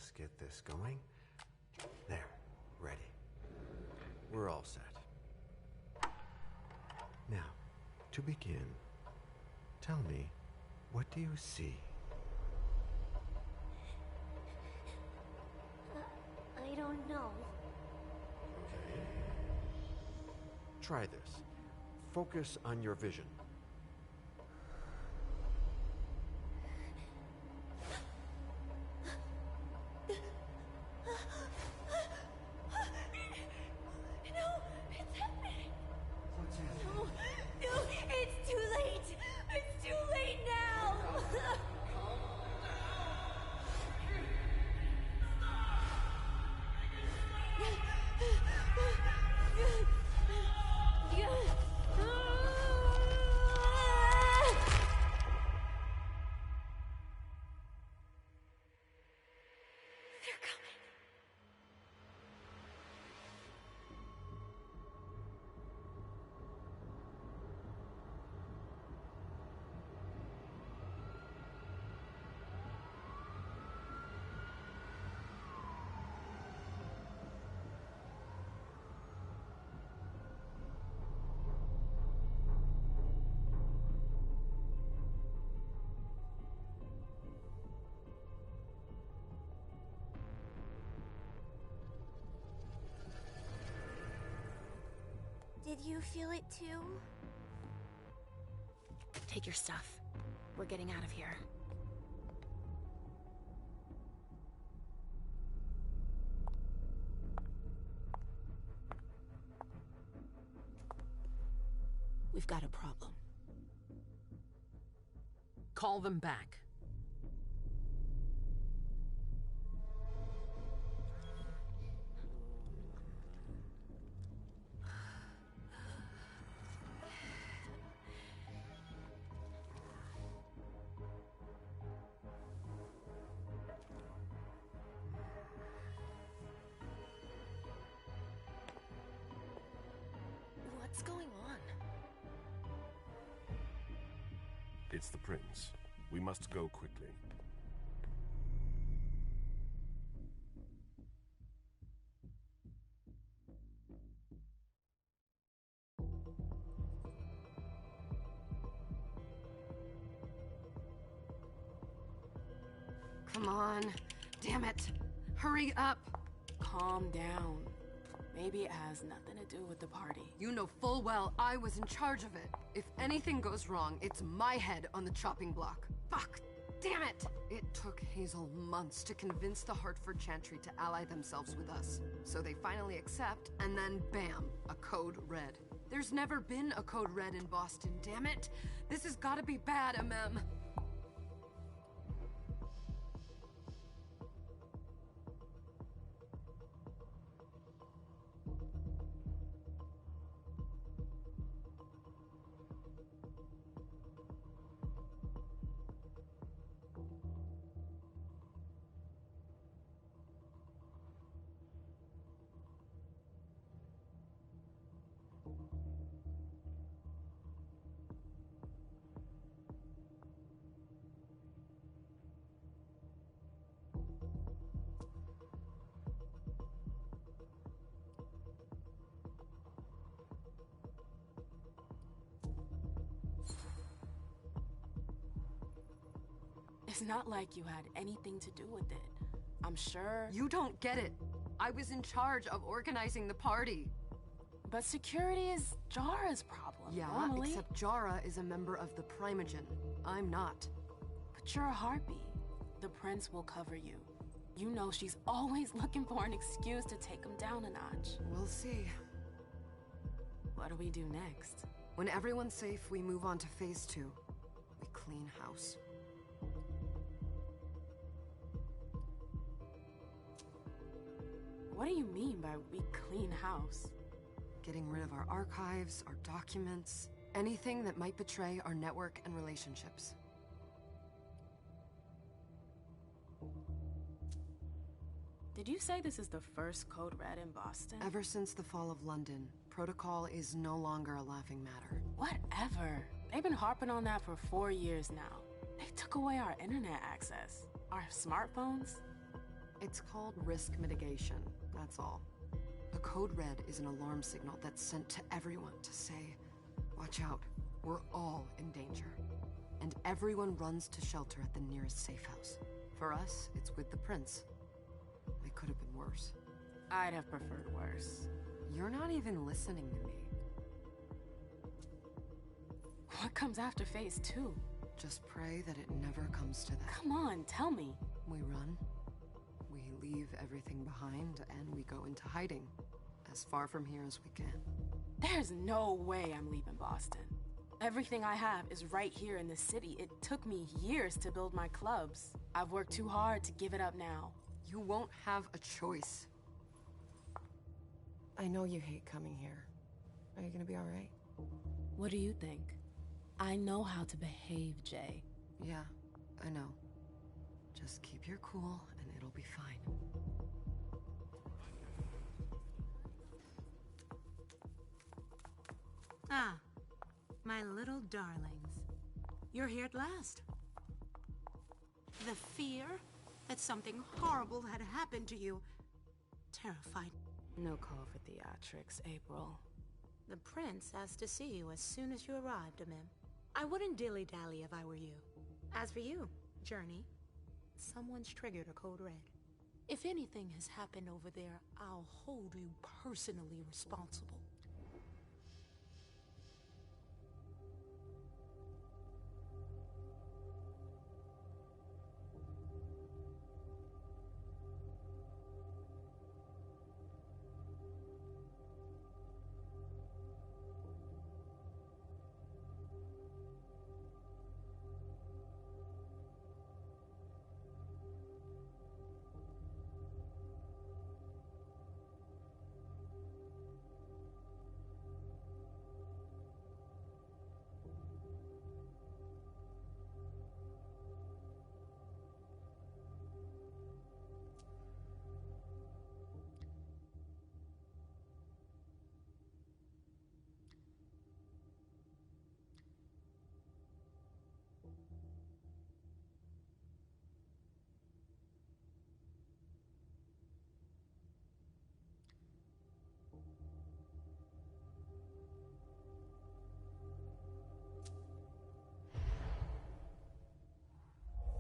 Let's get this going. There, ready. We're all set. Now, to begin, tell me, what do you see? I don't know. Okay. Try this. Focus on your vision. Did you feel it too? Take your stuff. We're getting out of here. We've got a problem. Call them back. What's going on? It's the prince. We must go quickly. Come on. Damn it. Hurry up. Calm down. Maybe it has nothing to do with the party. You know full well I was in charge of it. If anything goes wrong, it's my head on the chopping block. Fuck! Damn it! It took Hazel months to convince the Hartford Chantry to ally themselves with us. So they finally accept, and then bam, a code red. There's never been a code red in Boston, damn it! This has gotta be bad, MM. It's not like you had anything to do with it. I'm sure... You don't get it. I was in charge of organizing the party. But security is Jara's problem, Yeah, normally. except Jara is a member of the Primogen. I'm not. But you're a harpy. The prince will cover you. You know she's always looking for an excuse to take him down a notch. We'll see. What do we do next? When everyone's safe, we move on to phase 2. We clean house. What do you mean by we clean house? Getting rid of our archives, our documents, anything that might betray our network and relationships. Did you say this is the first code red in Boston? Ever since the fall of London, protocol is no longer a laughing matter. Whatever. They've been harping on that for 4 years now. They took away our internet access. Our smartphones. It's called risk mitigation, that's all. A code red is an alarm signal that's sent to everyone to say, watch out, we're all in danger. And everyone runs to shelter at the nearest safe house. For us, it's with the prince. It could have been worse. I'd have preferred worse. You're not even listening to me. What comes after phase 2? Just pray that it never comes to that. Come on, tell me. We run, we leave everything behind, and we go into hiding. As far from here as we can. There's no way I'm leaving Boston. Everything I have is right here in the city. It took me years to build my clubs. I've worked too hard to give it up now. You won't have a choice. I know you hate coming here. Are you gonna be all right? What do you think? I know how to behave, Jay. Yeah, I know. Just keep your cool and it'll be fine. Ah, my little darlings. You're here at last. The fear that something horrible had happened to you terrified. No call for theatrics, April. The prince asked to see you as soon as you arrived, Amim. I wouldn't dilly-dally if I were you. As for you, Journey, someone's triggered a code red. If anything has happened over there, I'll hold you personally responsible.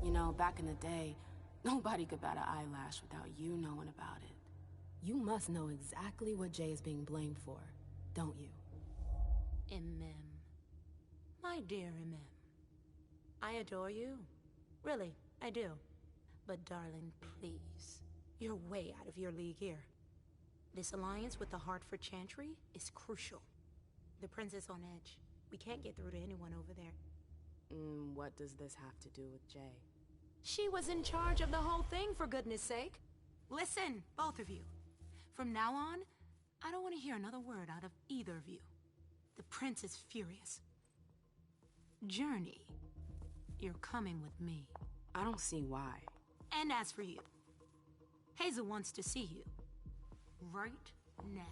You know, back in the day, nobody could bat an eyelash without you knowing about it. You must know exactly what Jay is being blamed for, don't you? Imim. My dear Imim. I adore you. Really, I do. But darling, please. You're way out of your league here. This alliance with the Hartford Chantry is crucial. The prince is on edge. We can't get through to anyone over there. What does this have to do with Jay? She was in charge of the whole thing, for goodness sake. Listen, both of you. From now on, I don't want to hear another word out of either of you. The prince is furious. Journey, you're coming with me. I don't see why. And as for you, Hazel wants to see you. Right now.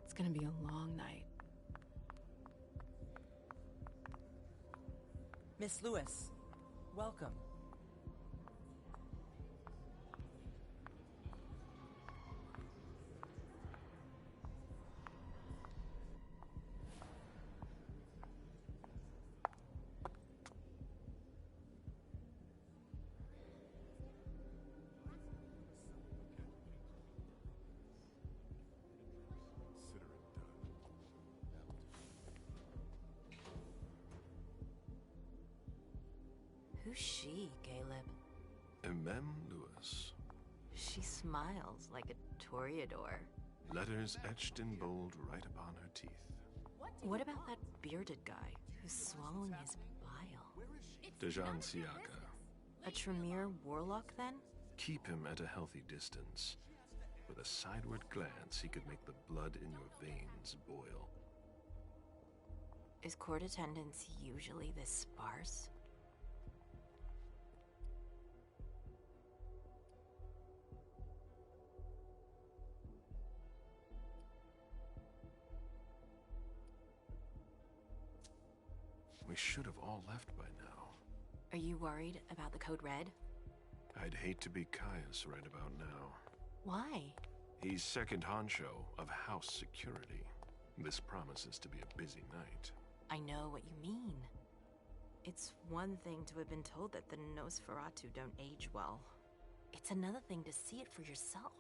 It's gonna be a long night. Miss Lewis, welcome. Who's she, Caleb? Mem Lewis. She smiles like a toreador. Letters etched in bold right upon her teeth. What about that bearded guy who's swallowing his bile? Dejan Siaka. A Tremere warlock, then? Keep him at a healthy distance. With a sideward glance, he could make the blood in your veins boil. Is court attendance usually this sparse? We should have all left by now. Are you worried about the Code Red? I'd hate to be Caius right about now. Why? He's second honcho of house security. This promises to be a busy night. I know what you mean. It's one thing to have been told that the Nosferatu don't age well. It's another thing to see it for yourself.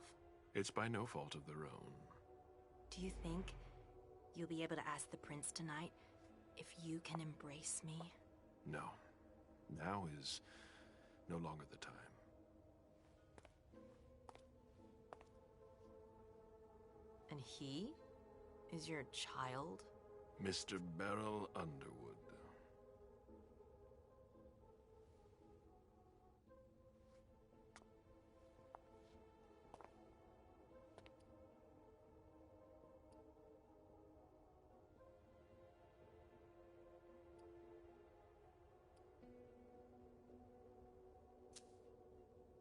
It's by no fault of their own. Do you think you'll be able to ask the prince tonight if you can embrace me? No. Now is no longer the time. And he is your child? Mr. Beryl Underwood.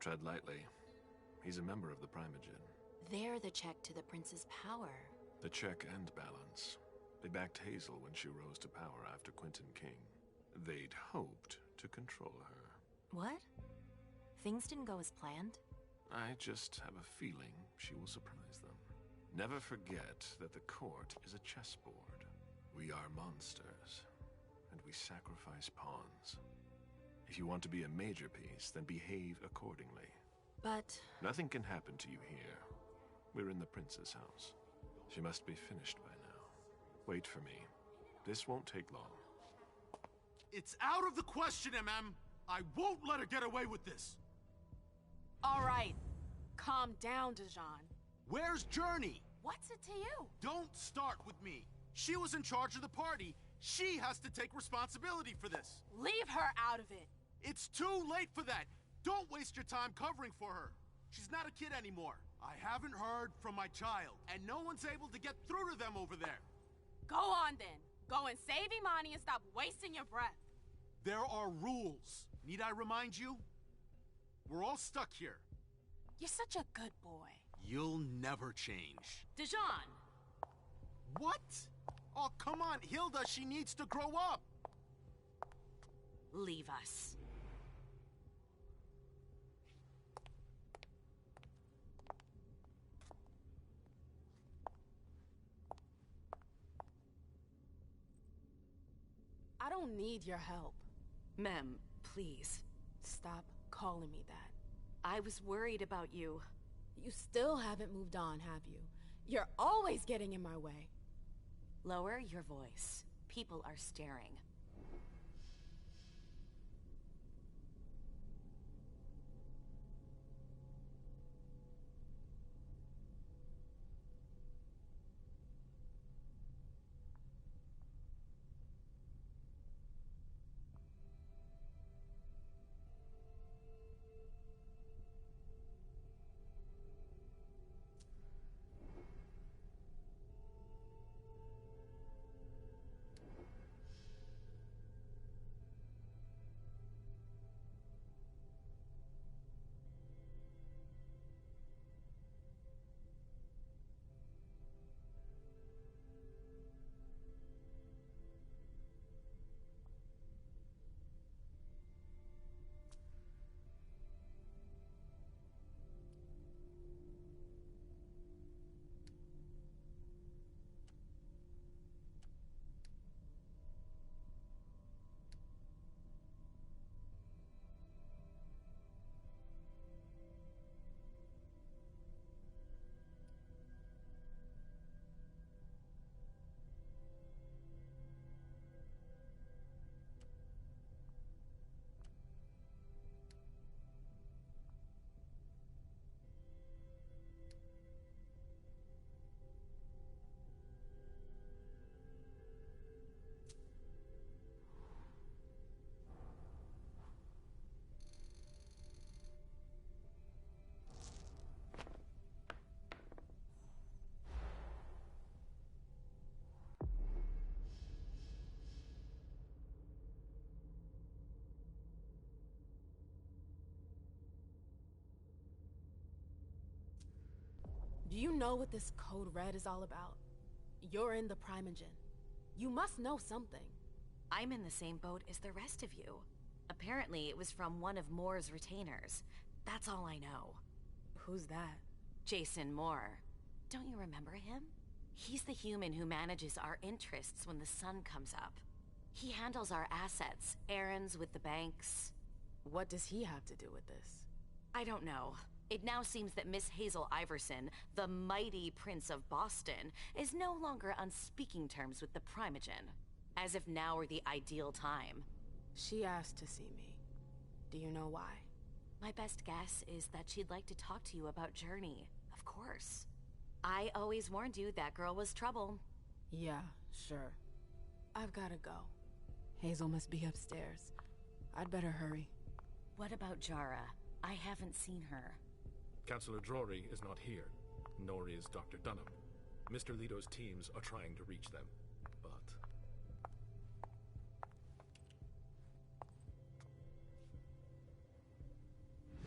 Tread lightly. He's a member of the Primogen. They're the check to the prince's power. The check and balance. They backed Hazel when she rose to power after Quentin King. They'd hoped to control her. What? Things didn't go as planned? I just have a feeling she will surprise them. Never forget that the court is a chessboard. We are monsters, and we sacrifice pawns. If you want to be a major piece, then behave accordingly. But... Nothing can happen to you here. We're in the prince's house. She must be finished by now. Wait for me. This won't take long. It's out of the question, MM! I won't let her get away with this! All right. Calm down, Dijon. Where's Journey? What's it to you? Don't start with me. She was in charge of the party. She has to take responsibility for this. Leave her out of it. It's too late for that. Don't waste your time covering for her. She's not a kid anymore. I haven't heard from my child, and no one's able to get through to them over there. Go on then. Go and save Imani and stop wasting your breath. There are rules. Need I remind you? We're all stuck here. You're such a good boy. You'll never change. Dijon! What? Oh, come on, Hilda, she needs to grow up. leave us. I don't need your help. Mem, please. Stop calling me that. I was worried about you. You still haven't moved on, have you? You're always getting in my way. Lower your voice. People are staring. Do you know what this Code Red is all about? You're in the Primogen. You must know something. I'm in the same boat as the rest of you. Apparently, it was from one of Moore's retainers. That's all I know. Who's that? Jason Moore. Don't you remember him? He's the human who manages our interests when the sun comes up. He handles our assets, errands with the banks. What does he have to do with this? I don't know. It now seems that Miss Hazel Iverson, the mighty Prince of Boston, is no longer on speaking terms with the Primogen. As if now were the ideal time. She asked to see me. Do you know why? My best guess is that she'd like to talk to you about Journey, of course. I always warned you that girl was trouble. Yeah, sure. I've gotta go. Hazel must be upstairs. I'd better hurry. What about Jara? I haven't seen her. Councillor Drury is not here, nor is Dr. Dunham. Mr. Leto's teams are trying to reach them, but...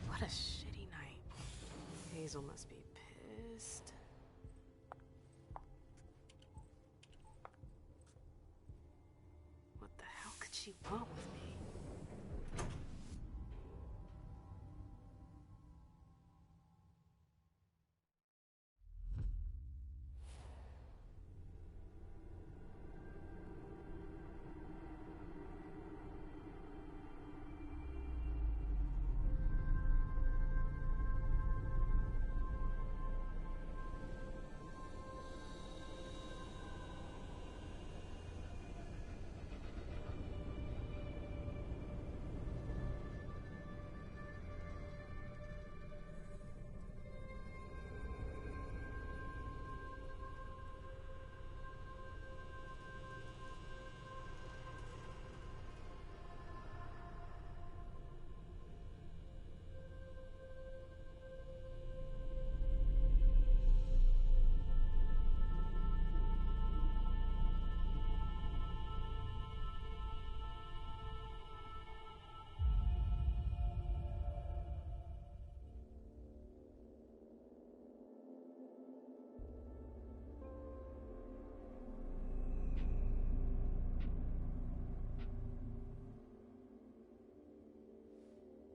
What a shitty night. Hazel must be pissed. What the hell could she want with me?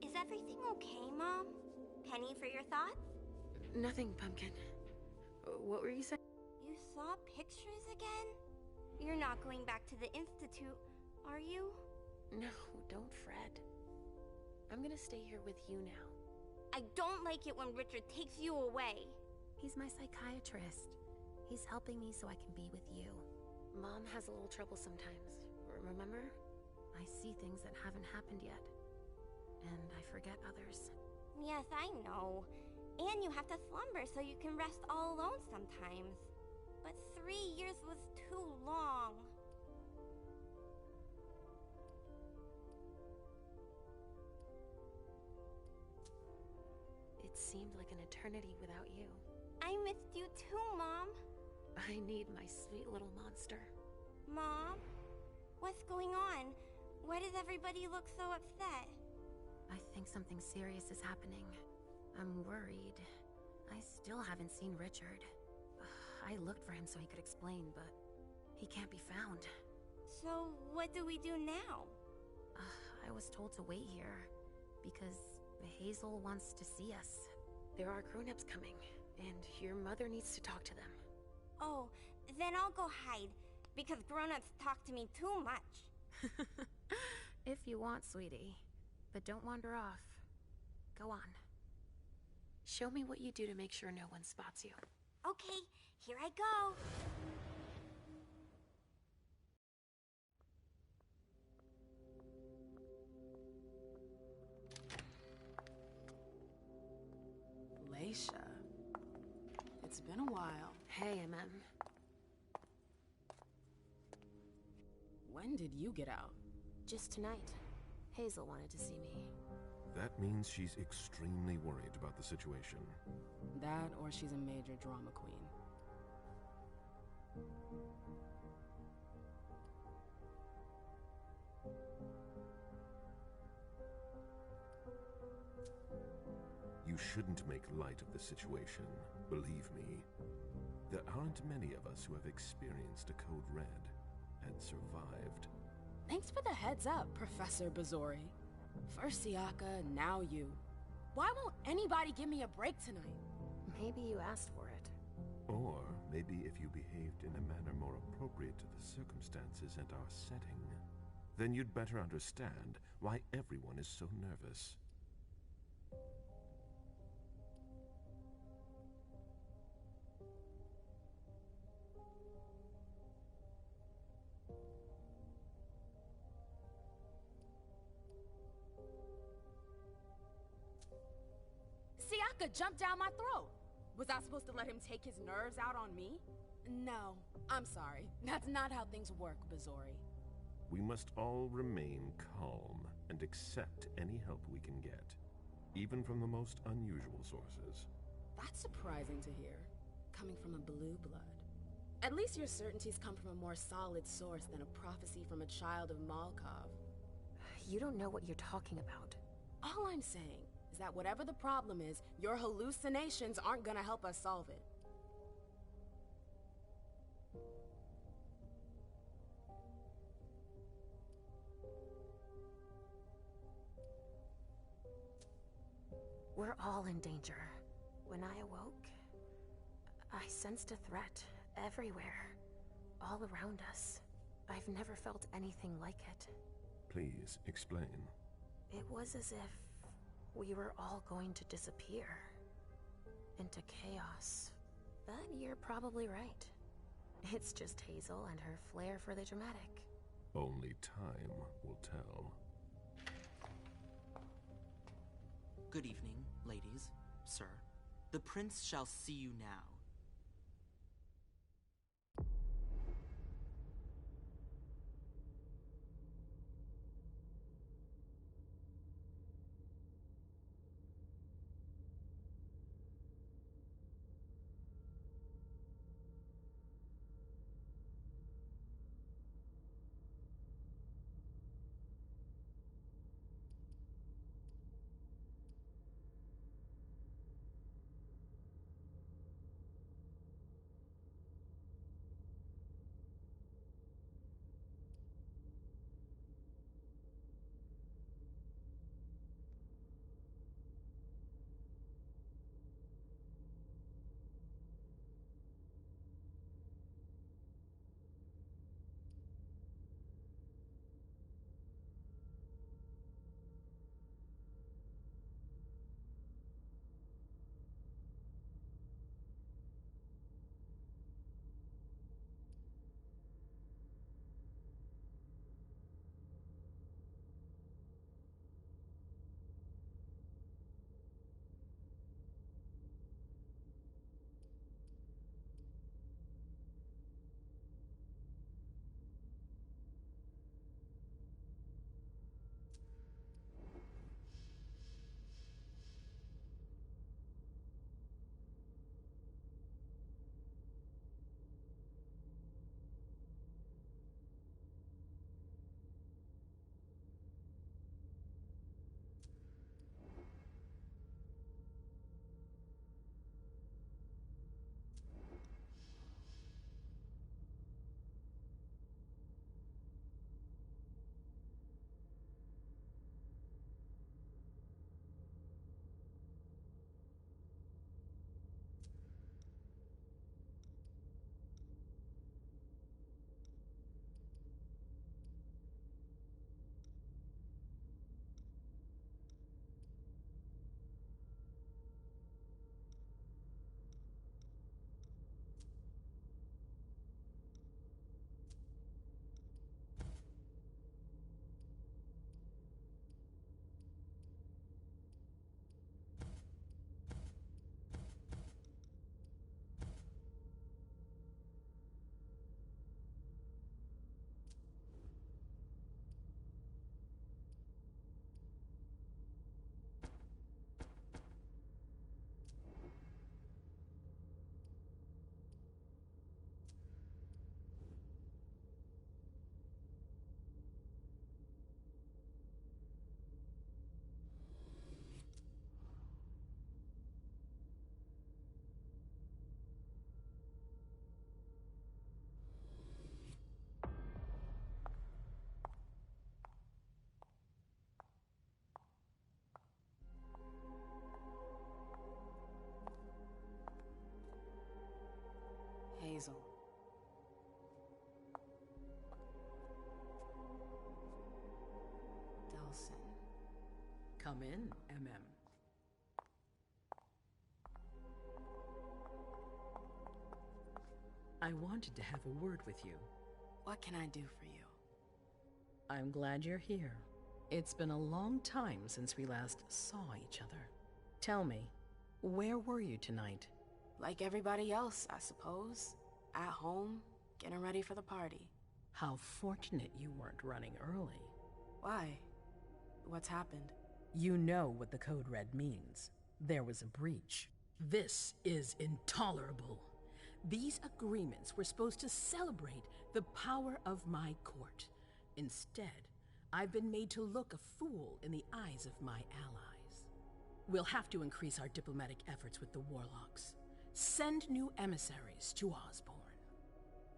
Is everything okay, Mom? Penny, for your thoughts? Nothing, Pumpkin. What were you saying? You saw pictures again? You're not going back to the Institute, are you? No, don't fret. I'm gonna stay here with you now. I don't like it when Richard takes you away. He's my psychiatrist. He's helping me so I can be with you. Mom has a little trouble sometimes, remember? I see things that haven't happened yet. And I forget others. Yes, I know. And you have to slumber so you can rest all alone sometimes. But 3 years was too long. It seemed like an eternity without you. I missed you too, Mom. I need my sweet little monster. Mom? What's going on? Why does everybody look so upset? I think something serious is happening. I'm worried. I still haven't seen Richard. I looked for him so he could explain, but he can't be found. So, what do we do now? I was told to wait here, because Hazel wants to see us. There are grown-ups coming, and your mother needs to talk to them. Oh, then I'll go hide, because grown-ups talk to me too much. If you want, sweetie. But don't wander off. Go on. Show me what you do to make sure no one spots you. Okay, here I go. Leisha. It's been a while. Hey, When did you get out? Just tonight. Hazel wanted to see me. That means she's extremely worried about the situation. That, or she's a major drama queen. You shouldn't make light of the situation, believe me. There aren't many of us who have experienced a code red and survived. Thanks for the heads up, Professor Bazori. First Siaka, now you. Why won't anybody give me a break tonight? Maybe you asked for it. Or maybe if you behaved in a manner more appropriate to the circumstances and our setting, then you'd better understand why everyone is so nervous. Siaka jumped down my throat. Was I supposed to let him take his nerves out on me? No, I'm sorry. That's not how things work, Bazori. We must all remain calm and accept any help we can get, even from the most unusual sources. That's surprising to hear, coming from a blue blood. At least your certainties come from a more solid source than a prophecy from a child of Malkov. You don't know what you're talking about. All I'm saying is that whatever the problem is, your hallucinations aren't gonna help us solve it. We're all in danger. When I awoke, I sensed a threat everywhere, all around us. I've never felt anything like it. Please explain. It was as if we were all going to disappear into chaos. But you're probably right. It's just Hazel and her flair for the dramatic. Only time will tell. Good evening, ladies, sir. The prince shall see you now. Hazel. Delson. Come in, MM. I wanted to have a word with you. What can I do for you? I'm glad you're here. It's been a long time since we last saw each other. Tell me, where were you tonight? Like everybody else, I suppose. At home, getting ready for the party. How fortunate you weren't running early. Why? What's happened? You know what the Code Red means. There was a breach. This is intolerable. These agreements were supposed to celebrate the power of my court. Instead, I've been made to look a fool in the eyes of my allies. We'll have to increase our diplomatic efforts with the Warlocks. Send new emissaries to Osborne.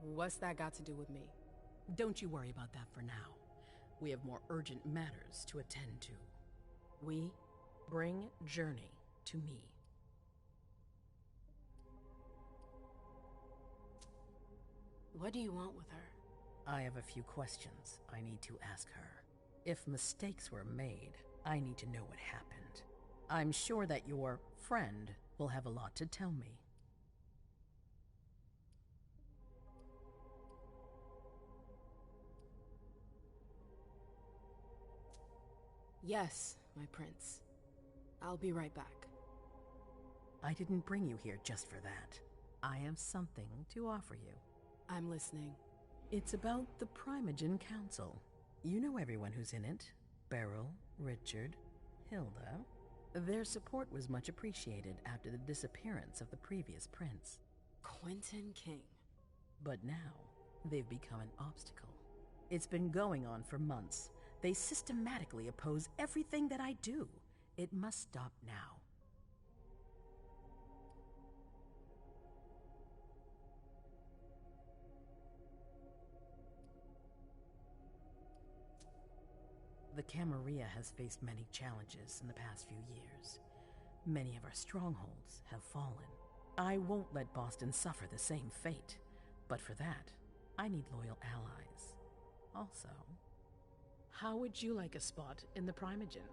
What's that got to do with me? Don't you worry about that for now. We have more urgent matters to attend to. We bring Journey to me. What do you want with her? I have a few questions I need to ask her. If mistakes were made, I need to know what happened. I'm sure that your friend will have a lot to tell me. Yes, my prince. I'll be right back. I didn't bring you here just for that. I have something to offer you. I'm listening. It's about the Primogen Council. You know everyone who's in it. Beryl, Richard, Hilda. Their support was much appreciated after the disappearance of the previous prince. Quentin King. But now, they've become an obstacle. It's been going on for months. They systematically oppose everything that I do. It must stop now. The Camarilla has faced many challenges in the past few years. Many of our strongholds have fallen. I won't let Boston suffer the same fate. But for that, I need loyal allies. Also, how would you like a spot in the Primogen?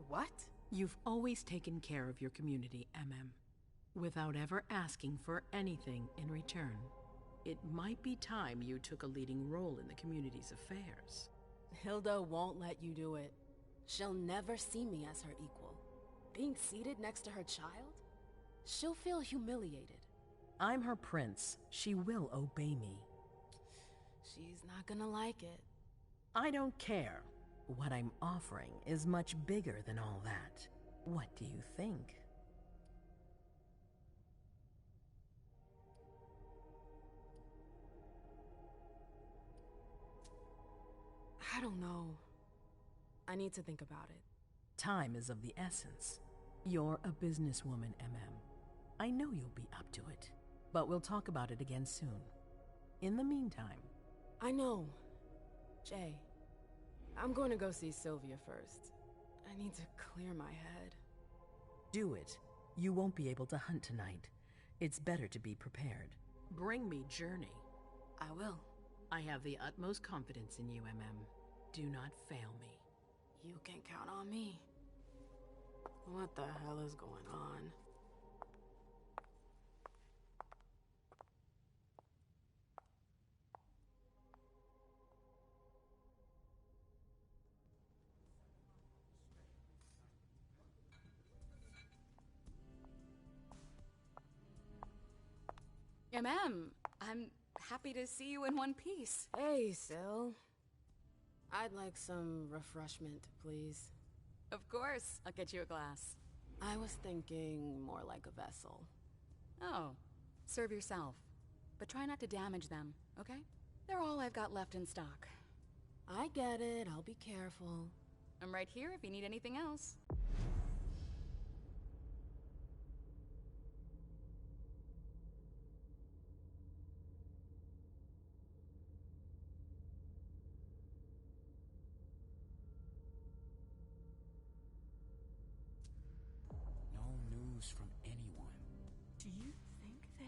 What? You've always taken care of your community, MM, without ever asking for anything in return. It might be time you took a leading role in the community's affairs. Hilda won't let you do it. She'll never see me as her equal. Being seated next to her child? She'll feel humiliated. I'm her prince. She will obey me. She's not gonna like it. I don't care. What I'm offering is much bigger than all that. What do you think? I don't know. I need to think about it. Time is of the essence. You're a businesswoman, MM. I know you'll be up to it, but we'll talk about it again soon. In the meantime... I know. Jay, I'm going to go see Sylvia first. I need to clear my head. Do it. You won't be able to hunt tonight. It's better to be prepared. Bring me Journey. I will. I have the utmost confidence in you, MM. Do not fail me. You can count on me. What the hell is going on? I'm happy to see you in one piece. Hey, Syl. I'd like some refreshment, please. Of course, I'll get you a glass. I was thinking more like a vessel. Oh, serve yourself. But try not to damage them, okay? They're all I've got left in stock. I get it, I'll be careful. I'm right here if you need anything else. From anyone. Do you think they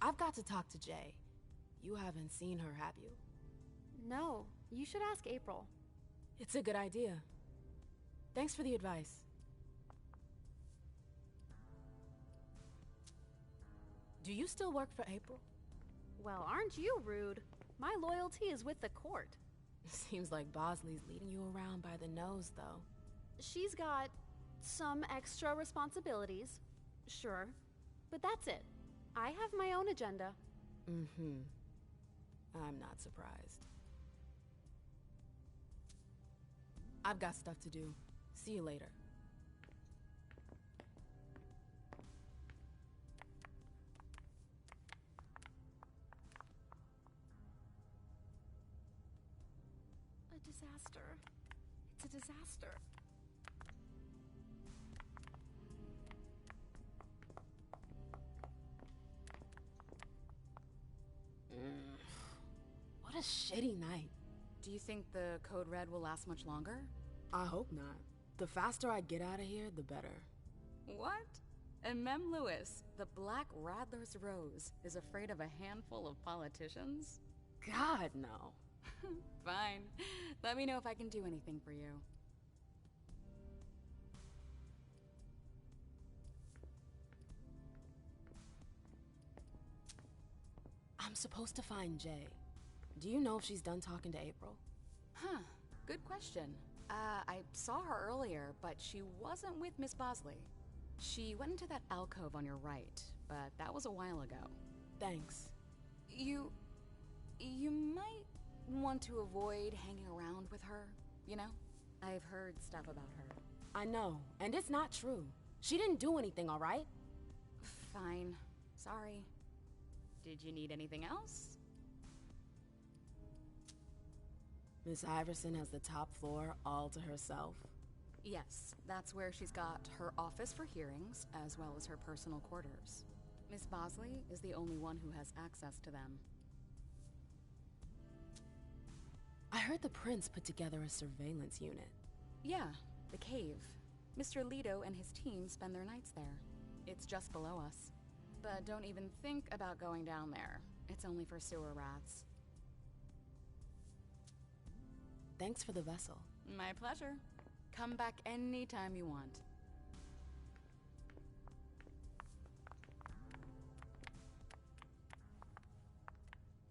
I've got to talk to Jay. You haven't seen her, have you? No, you should ask April. It's a good idea. Thanks for the advice. Do you still work for April? Well, aren't you rude? My loyalty is with the court. Seems like Bosley's leading you around by the nose, though. She's got some extra responsibilities, sure, but that's it. I have my own agenda. Mm-hmm. I'm not surprised. I've got stuff to do. See you later. A disaster. It's a disaster. What a shitty night. Do you think the Code Red will last much longer? I hope not. The faster I get out of here, the better. What? And Mem Lewis, the Black Rattler's Rose, is afraid of a handful of politicians? God, no. Fine. Let me know if I can do anything for you. I'm supposed to find Jay. Do you know if she's done talking to April? Huh. Good question. I saw her earlier, but she wasn't with Miss Bosley. She went into that alcove on your right, but that was a while ago. Thanks. You might want to avoid hanging around with her, you know? I've heard stuff about her. I know, and it's not true. She didn't do anything, all right? Fine. Sorry. Did you need anything else? Miss Iverson has the top floor all to herself. Yes, that's where she's got her office for hearings, as well as her personal quarters. Miss Bosley is the only one who has access to them. I heard the prince put together a surveillance unit. Yeah, the cave. Mr. Leto and his team spend their nights there. It's just below us. But don't even think about going down there. It's only for sewer rats. Thanks for the vessel. My pleasure. Come back anytime you want.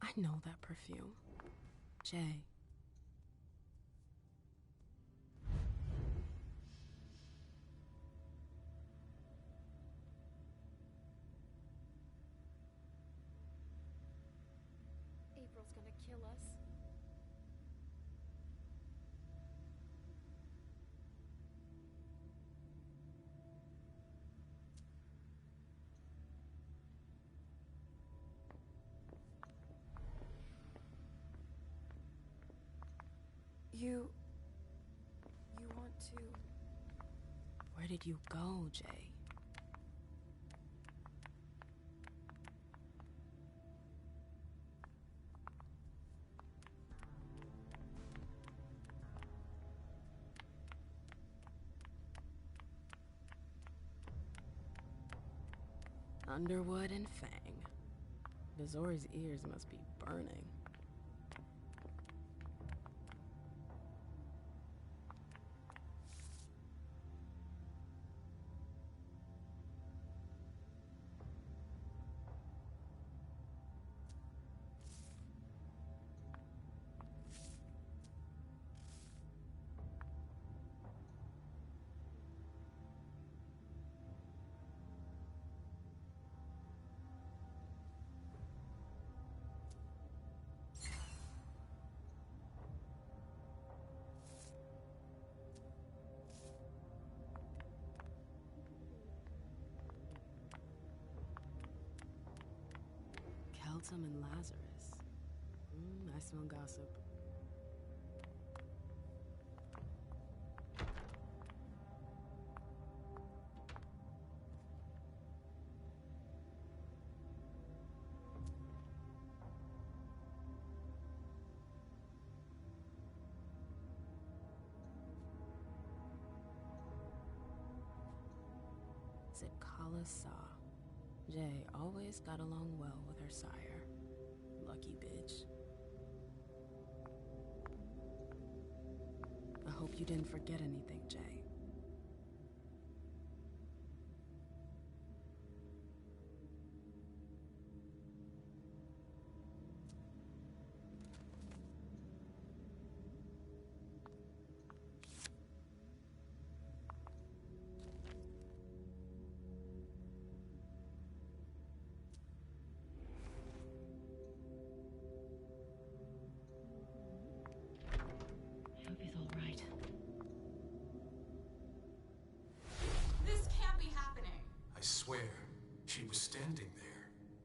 I know that perfume. Jay. April's gonna kill us. You want to... Where did you go, Jay? Underwood and Fang. Bazori's ears must be burning. Keltum and Lazarus. I smell gossip. Zikala Saw. Jay always got along well with her sire. Lucky bitch. I hope you didn't forget anything, Jay.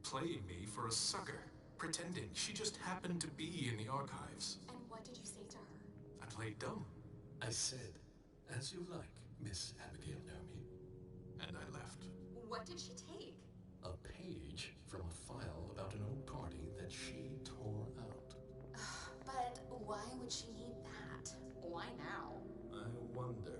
Playing me for a sucker, pretending she just happened to be in the archives. And what did you say to her? I played dumb. I said, as you like, Miss Abigail Naomi. And I left. What did she take? A page from a file about an old party that she tore out. But why would she need that? Why now? I wonder.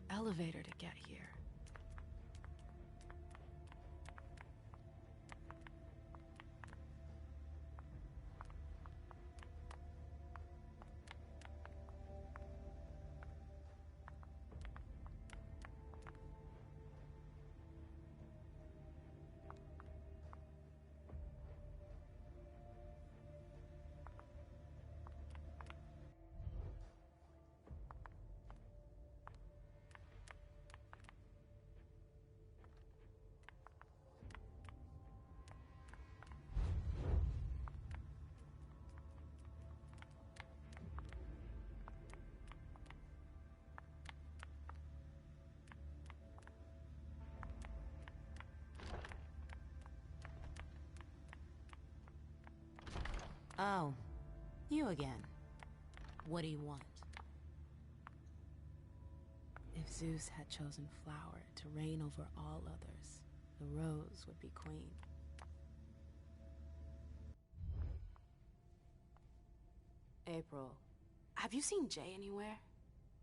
Elevator to get here. Oh, you again. What do you want? If Zeus had chosen flower to reign over all others, the rose would be queen. April, have you seen Jay anywhere?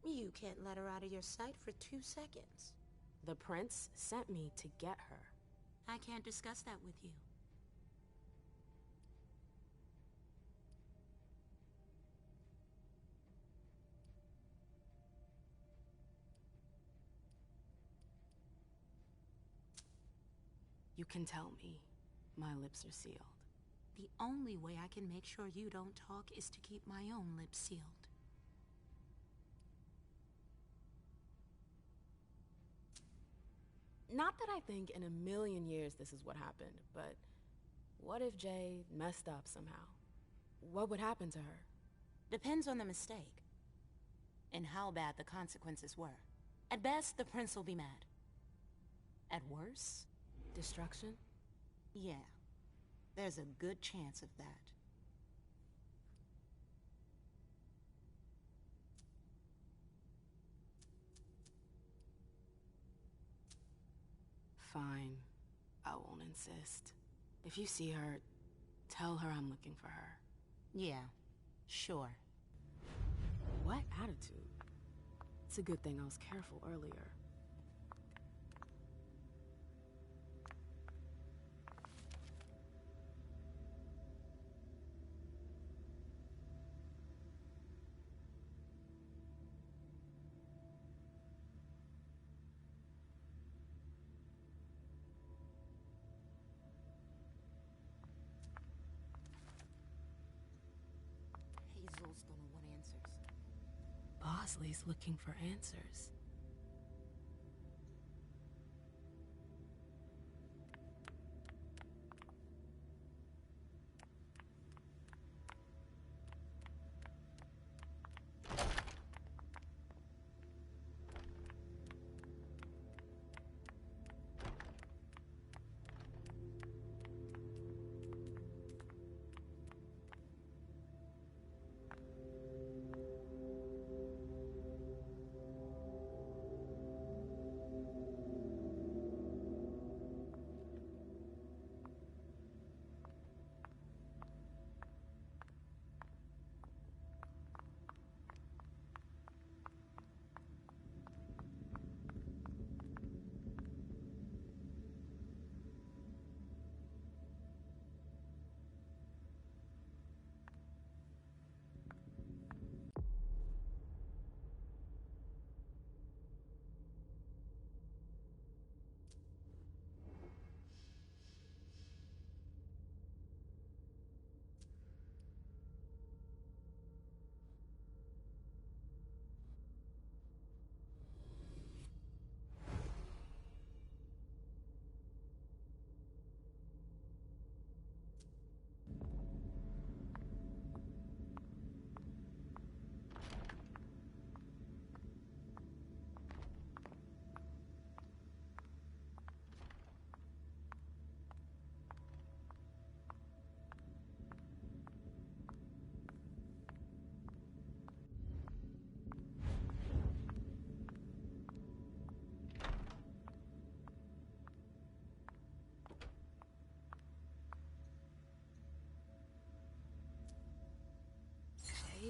You can't let her out of your sight for 2 seconds. The prince sent me to get her. I can't discuss that with you. You can tell me. My lips are sealed. The only way I can make sure you don't talk is to keep my own lips sealed. Not that I think in a million years this is what happened, but what if Jay messed up somehow? What would happen to her? Depends on the mistake. And how bad the consequences were. At best, the prince will be mad. At worst... destruction? Yeah. There's a good chance of that. Fine. I won't insist. If you see her, tell her I'm looking for her. Yeah, sure. What attitude? It's a good thing I was careful earlier. Hazel's gonna want answers. Bosley's looking for answers.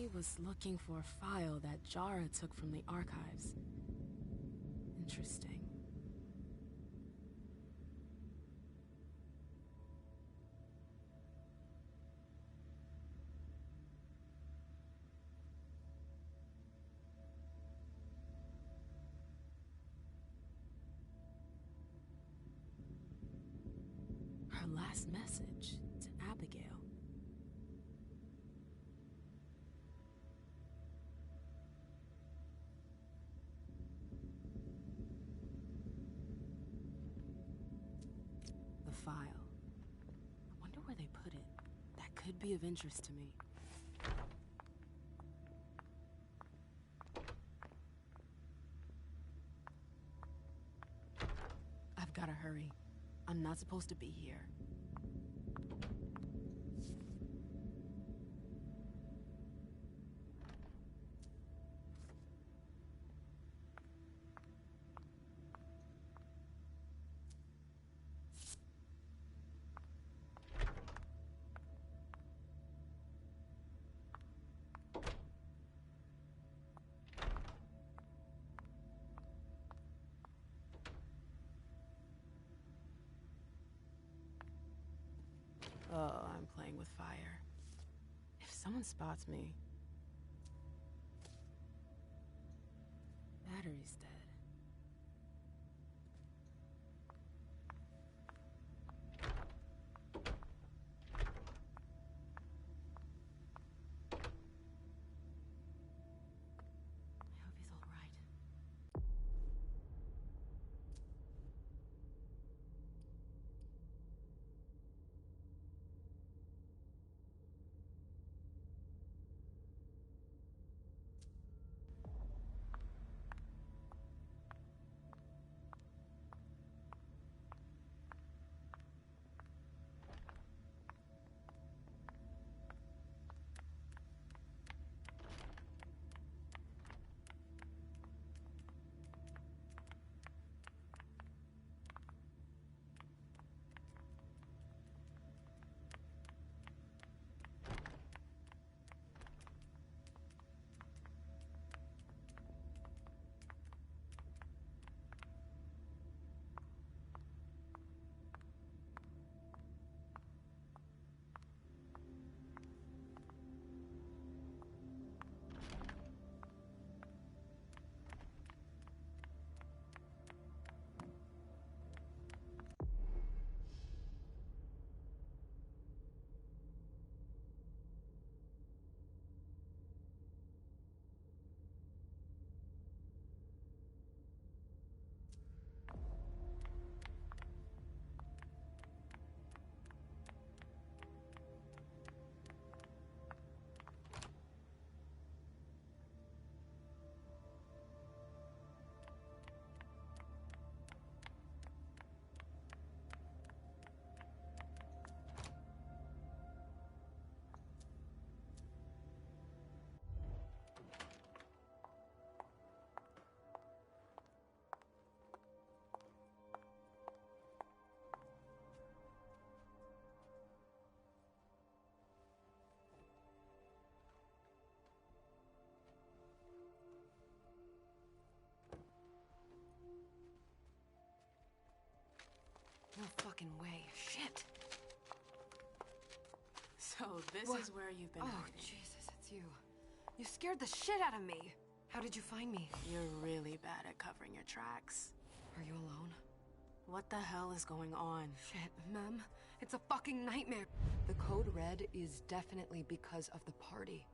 She was looking for a file that Jara took from the archives. Interesting. Her last message to Abigail. The file. I wonder where they put it. That could be of interest to me. I've gotta hurry. I'm not supposed to be here. Oh, I'm playing with fire. If someone spots me... Battery's dead. I hope he's all right. No fucking way. Shit. So this is where you've been hiding. Jesus, it's you. You scared the shit out of me. How did you find me? You're really bad at covering your tracks. Are you alone? What the hell is going on? Shit, Mem. It's a fucking nightmare. The code red is definitely because of the party.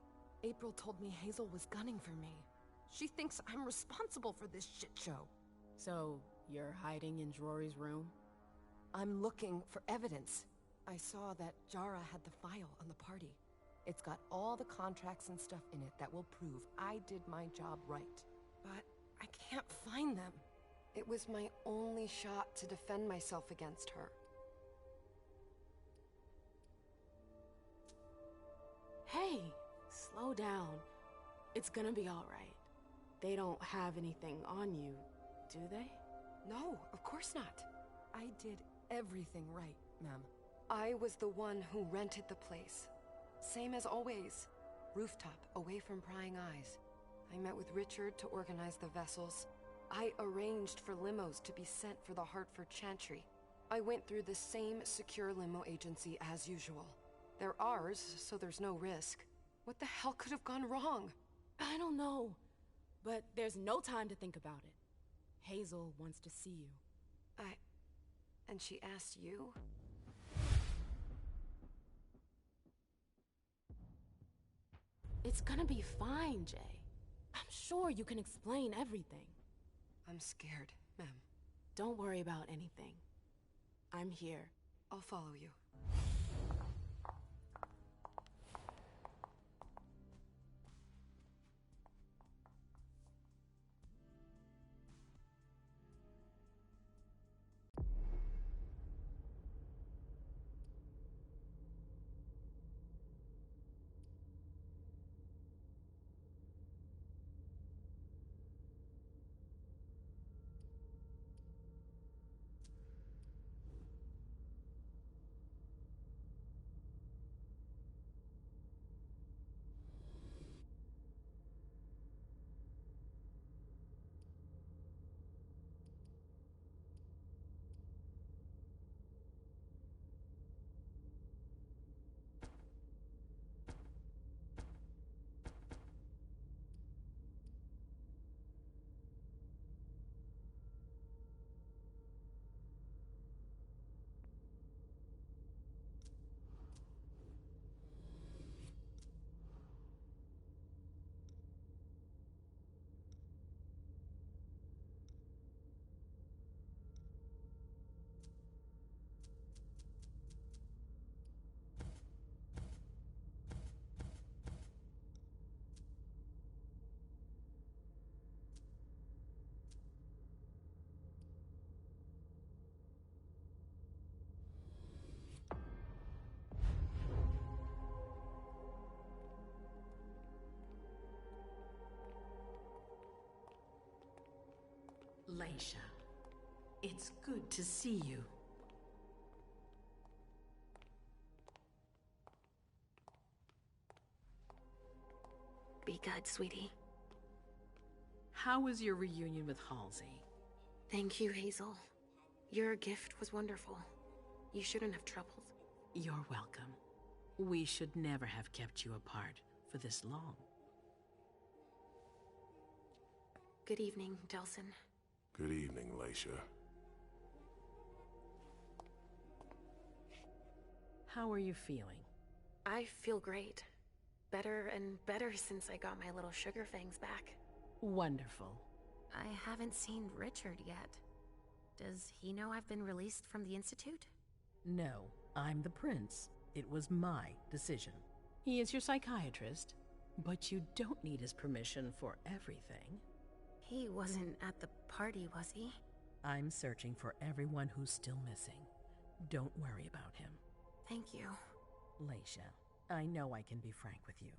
April told me Hazel was gunning for me. She thinks I'm responsible for this shit show. So, you're hiding in Drury's room? I'm looking for evidence. I saw that Jara had the file on the party. It's got all the contracts and stuff in it that will prove I did my job right. But I can't find them. It was my only shot to defend myself against her. Hey, slow down. It's gonna be all right. They don't have anything on you, do they? No, of course not. I did everything right, Mem. I was the one who rented the place. Same as always. Rooftop, away from prying eyes. I met with Richard to organize the vessels. I arranged for limos to be sent for the Hartford Chantry. I went through the same secure limo agency as usual. They're ours, so there's no risk. What the hell could have gone wrong? I don't know, but there's no time to think about it. Hazel wants to see you. And she asked you? It's gonna be fine, Jay. I'm sure you can explain everything. I'm scared, ma'am. Don't worry about anything. I'm here. I'll follow you. Leisha, it's good to see you. Be good, sweetie. How was your reunion with Halsey? Thank you, Hazel. Your gift was wonderful. You shouldn't have troubled. You're welcome. We should never have kept you apart for this long. Good evening, Delson. Good evening, Leisha. How are you feeling? I feel great. Better and better since I got my little sugar fangs back. Wonderful. I haven't seen Richard yet. Does he know I've been released from the Institute? No, I'm the prince. It was my decision. He is your psychiatrist, but you don't need his permission for everything. He wasn't at the party, was he? I'm searching for everyone who's still missing. Don't worry about him. Thank you. Leisha, I know I can be frank with you.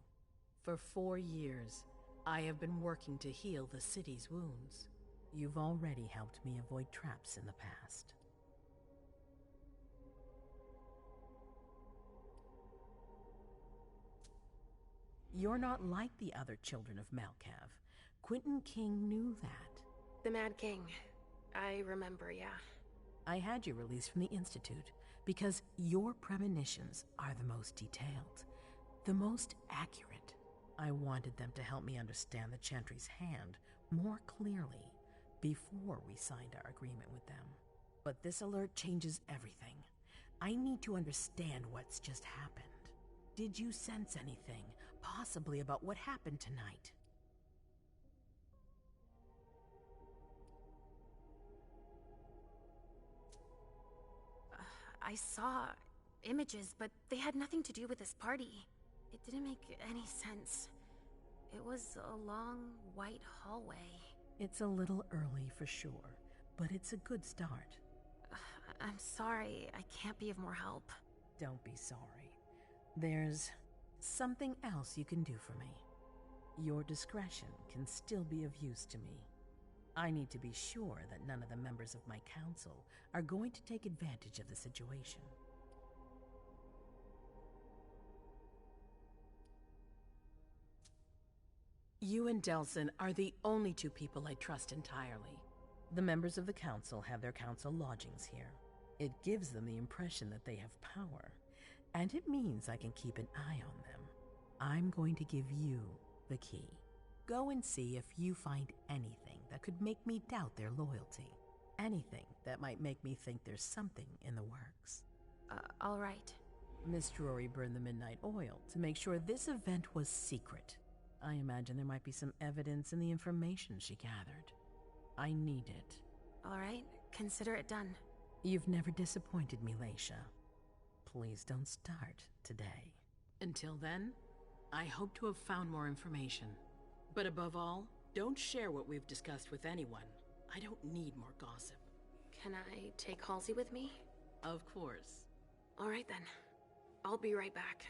For 4 years, I have been working to heal the city's wounds. You've already helped me avoid traps in the past. You're not like the other children of Malkav. Quentin King knew that. The Mad King. I remember, yeah. I had you released from the Institute because your premonitions are the most detailed, the most accurate. I wanted them to help me understand the Chantry's hand more clearly before we signed our agreement with them. But this alert changes everything. I need to understand what's just happened. Did you sense anything, possibly about what happened tonight? I saw images, but they had nothing to do with this party. It didn't make any sense. It was a long, white hallway. It's a little early for sure, but it's a good start. I'm sorry, I can't be of more help. Don't be sorry. There's something else you can do for me. Your discretion can still be of use to me. I need to be sure that none of the members of my council are going to take advantage of the situation. You and Delson are the only two people I trust entirely. The members of the council have their council lodgings here. It gives them the impression that they have power, and it means I can keep an eye on them. I'm going to give you the key. Go and see if you find anything that could make me doubt their loyalty. Anything that might make me think there's something in the works. All right. Miss Drury burned the midnight oil to make sure this event was secret. I imagine there might be some evidence in the information she gathered. I need it. All right, consider it done. You've never disappointed me, Leisha. Please don't start today. Until then, I hope to have found more information. But above all, don't share what we've discussed with anyone. I don't need more gossip. Can I take Halsey with me? Of course. All right then. I'll be right back.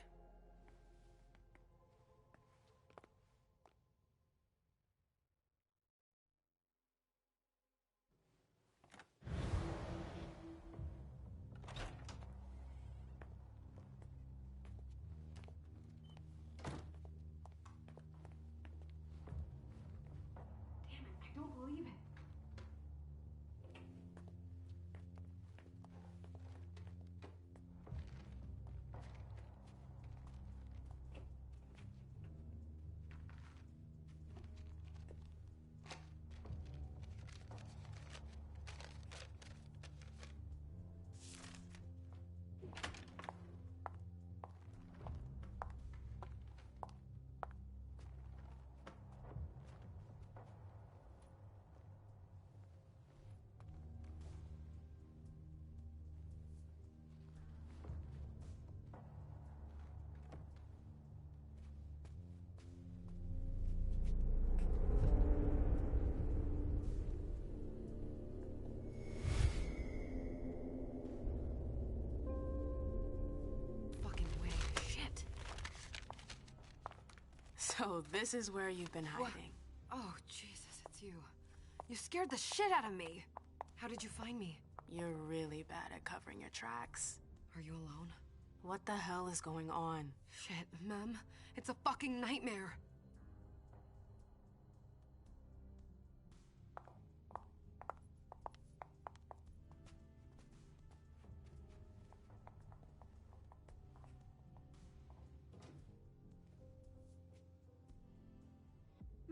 So this is where you've been hiding. Oh, Jesus, it's you. You scared the shit out of me. How did you find me? You're really bad at covering your tracks. Are you alone? What the hell is going on? Shit, Mem. It's a fucking nightmare.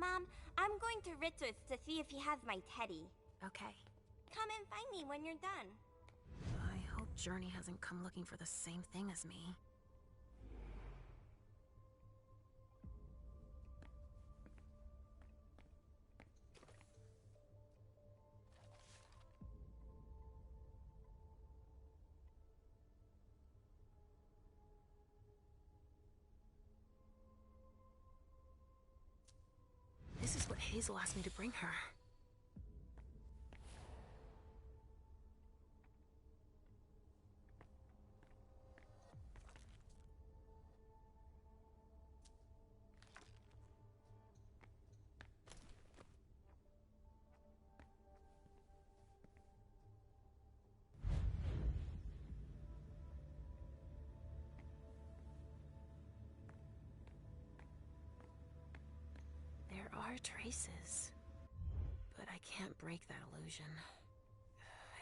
Mom, I'm going to Ritzer's to see if he has my teddy. Okay. Come and find me when you're done. I hope Journey hasn't come looking for the same thing as me. This is what Hazel asked me to bring her. There are traces, but I can't break that illusion.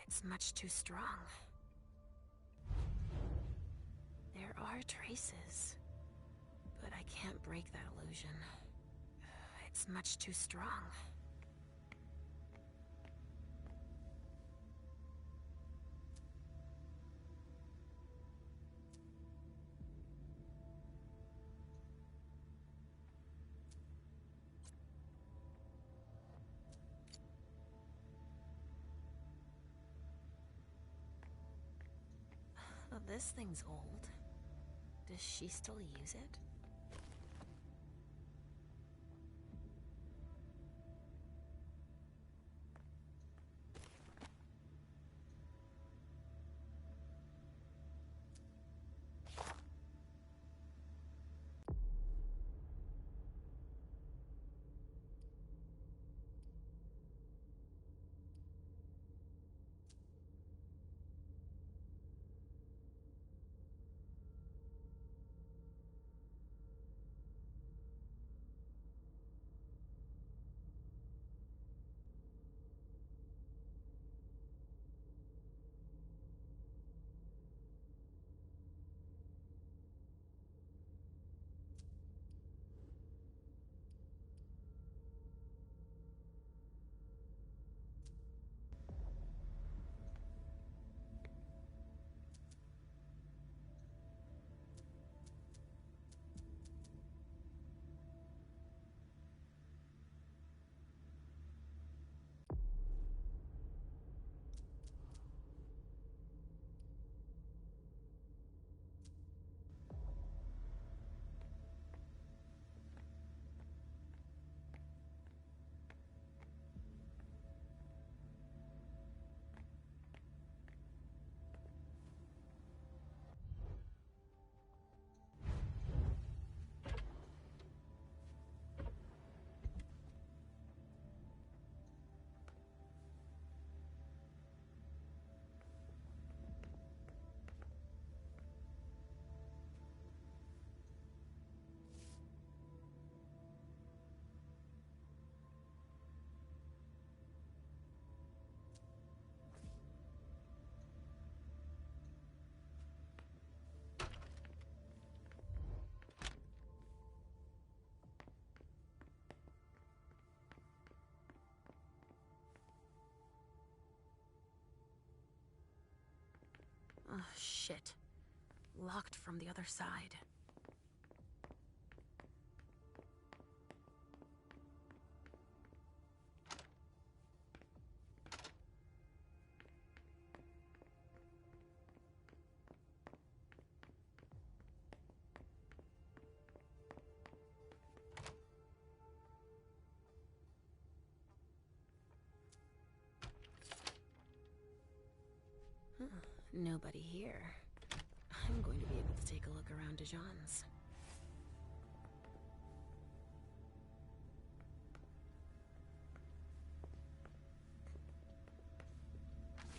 It's much too strong. There are traces, but I can't break that illusion. It's much too strong. This thing's old. Does she still use it? Oh, shit. Locked from the other side. Nobody here. I'm going to be able to take a look around Dijon's.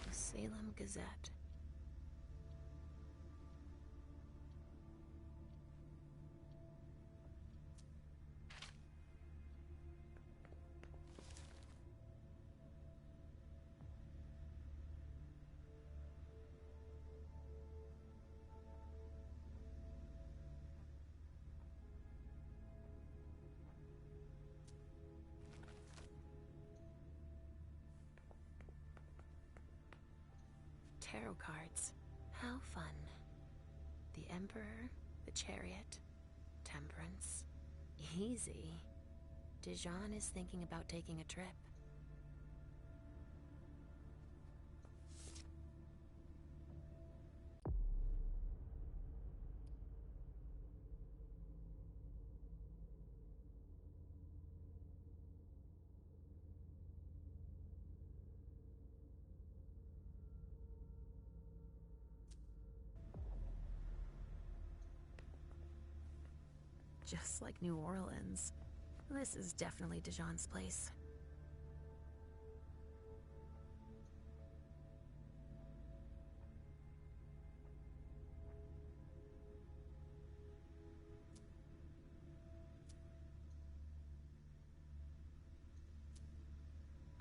The Salem Gazette. Tarot cards. How fun. The Emperor, the Chariot, Temperance. Easy. Dijon is thinking about taking a trip. Just like New Orleans. This is definitely Dijon's place.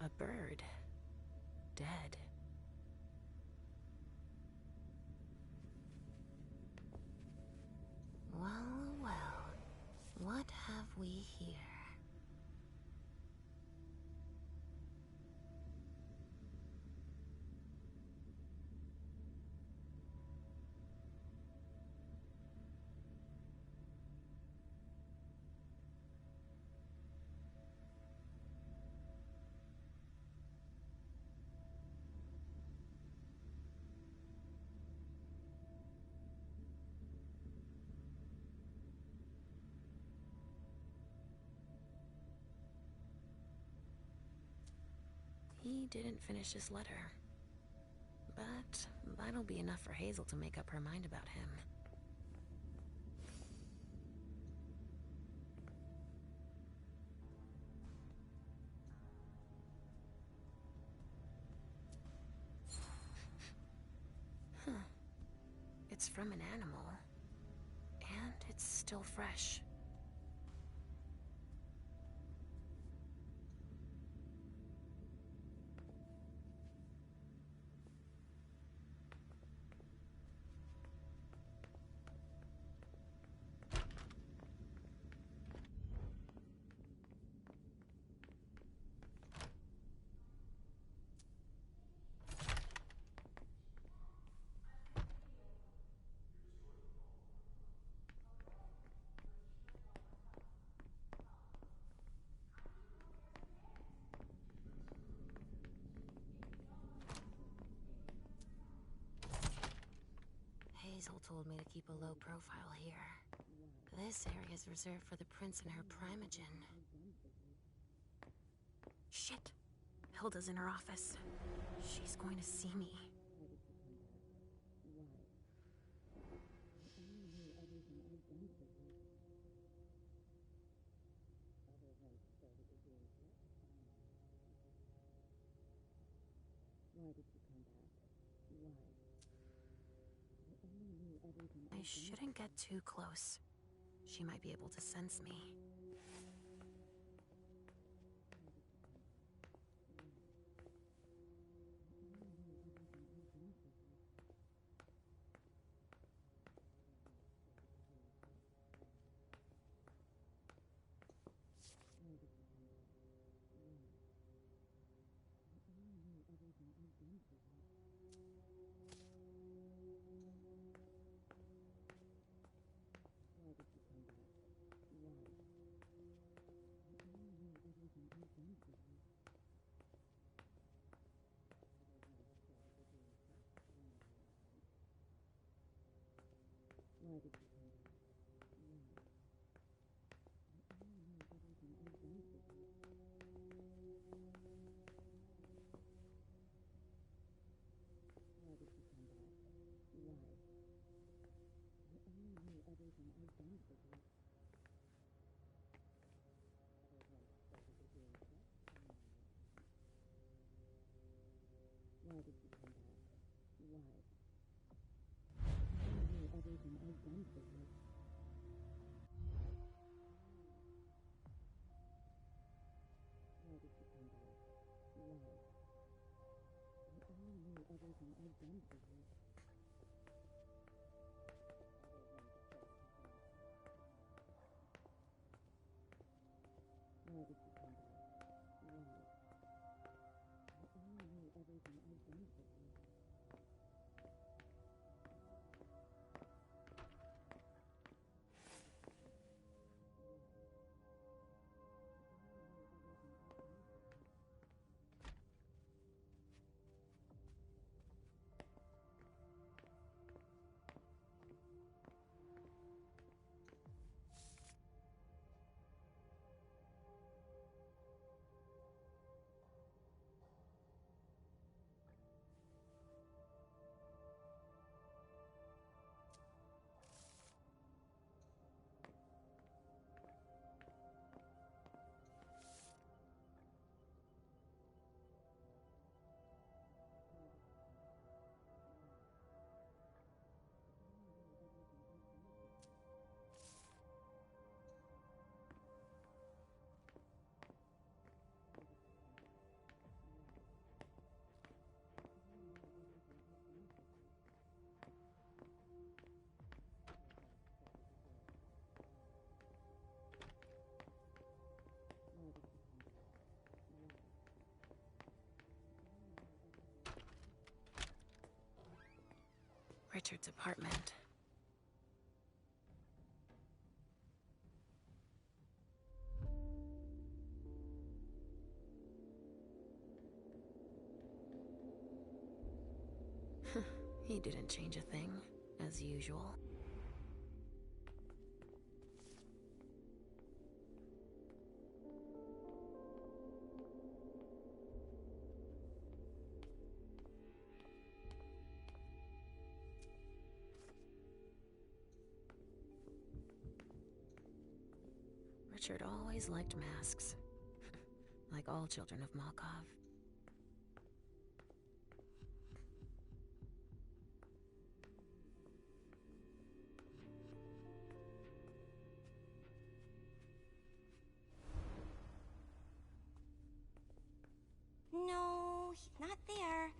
A bird. Dead. Well, well. What have we here? He didn't finish his letter. But that'll be enough for Hazel to make up her mind about him. Huh. It's from an animal. And it's still fresh. Hazel told me to keep a low profile here. This area is reserved for the prince and her primogen. Shit! Hilda's in her office. She's going to see me. I shouldn't get too close. She might be able to sense me. Richard's apartment. He didn't change a thing, as usual. Richard always liked masks, like all children of Malkov. No, he's not there.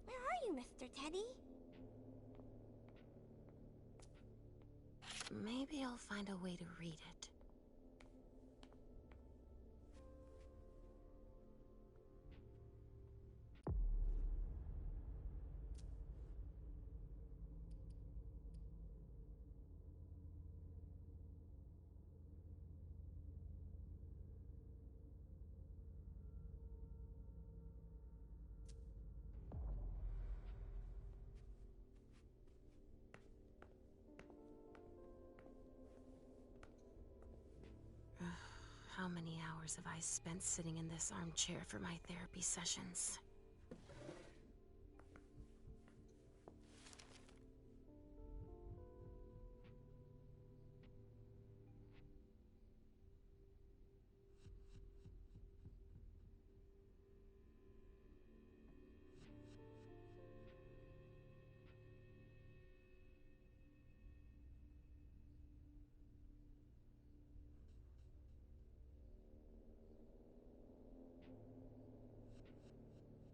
Where are you, Mr. Teddy? Maybe I'll find a way to read it. How many hours have I spent sitting in this armchair for my therapy sessions?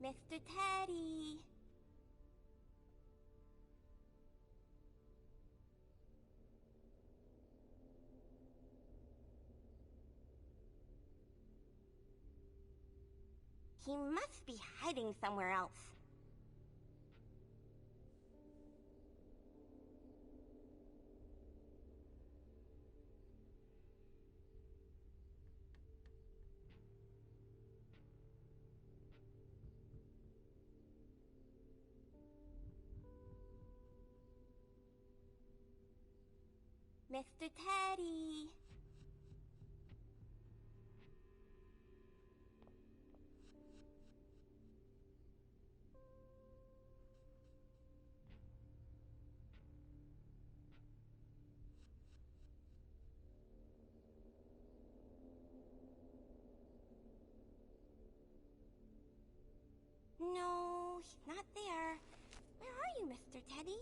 Mr. Teddy! He must be hiding somewhere else. Mr. Teddy! you, Mr. Teddy?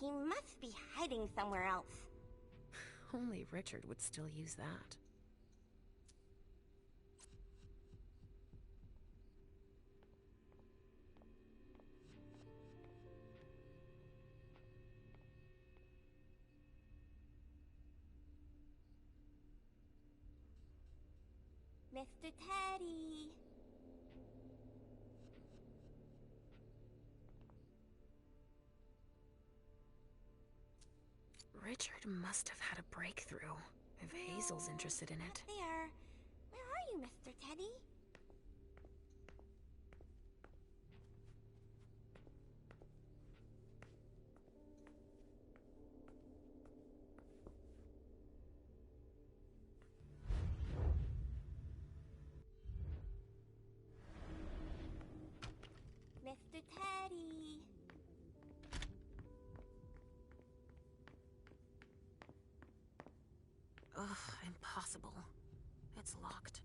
He must be hiding somewhere else. Only Richard would still use that. Mr. Teddy. Richard must have had a breakthrough, if Hazel's interested in it. There. Where are you, Mr. Teddy? Mr. Teddy. Ugh, impossible. It's locked.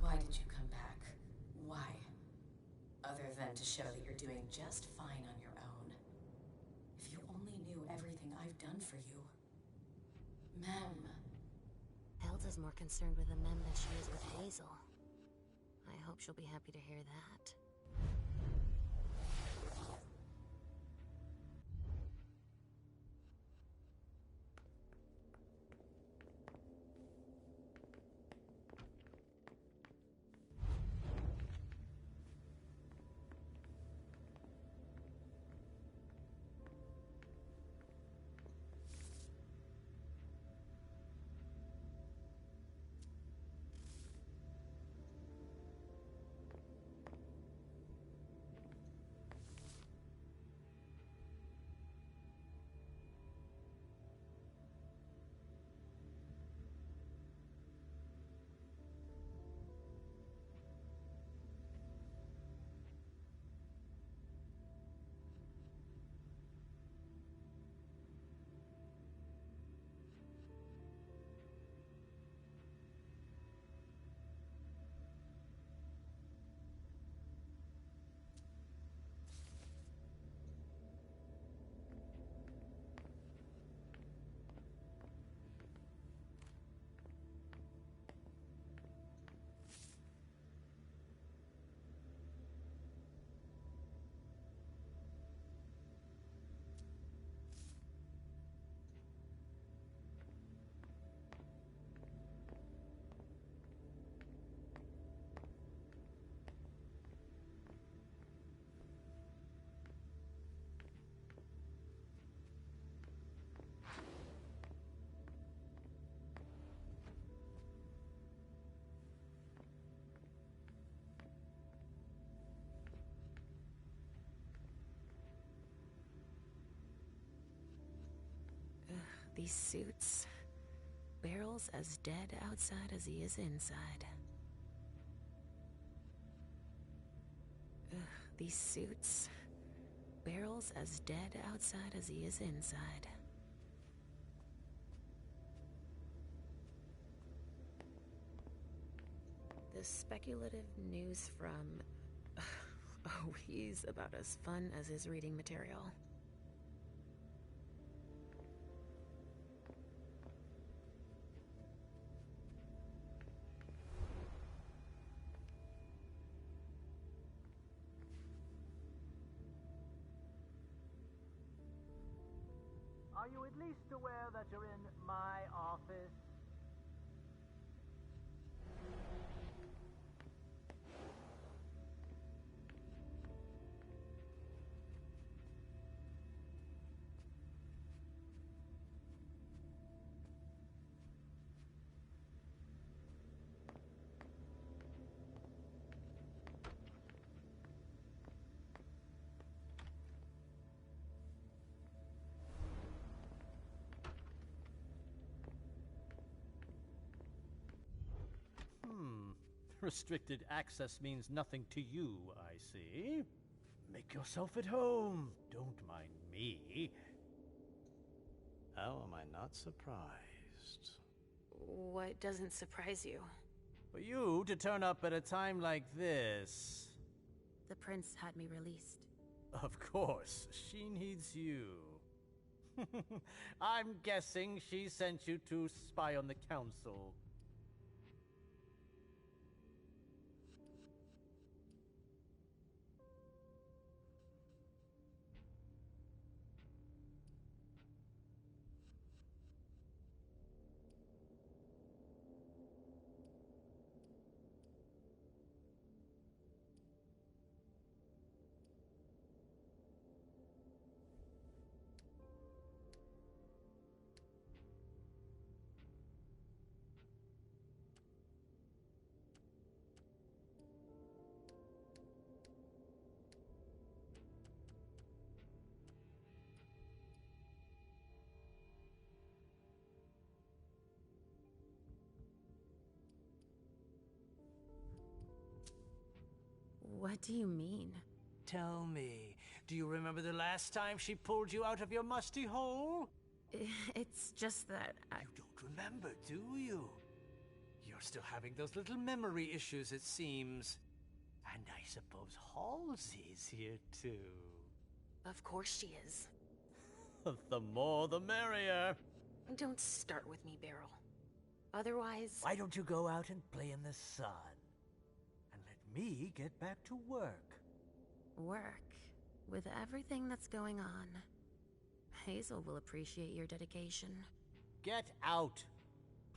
Why did you come back? Why? Other than to show that you're doing just fine on your own. If you only knew everything I've done for you. Mem. Hilda's more concerned with the mem than she is with Hazel. I hope she'll be happy to hear that. these suits. Barrel's as dead outside as he is inside. Ugh, these suits. Barrel's as dead outside as he is inside. The speculative news from... Oh, he's about as fun as his reading material. Are you at least aware that you're in my office? Restricted access means nothing to you, I see. Make yourself at home. Don't mind me. How am I not surprised? What doesn't surprise you? For you to turn up at a time like this. The prince had me released. Of course, she needs you. I'm guessing she sent you to spy on the council. What do you mean? Tell me, do you remember the last time she pulled you out of your musty hole? It's just that You don't remember, do you? You're still having those little memory issues, it seems. And I suppose Halsey's here, too. Of course she is. The more the merrier. Don't start with me, Beryl. Otherwise... Why don't you go out and play in the sun? And let me get back to work. Work? With everything that's going on, Hazel will appreciate your dedication. Get out,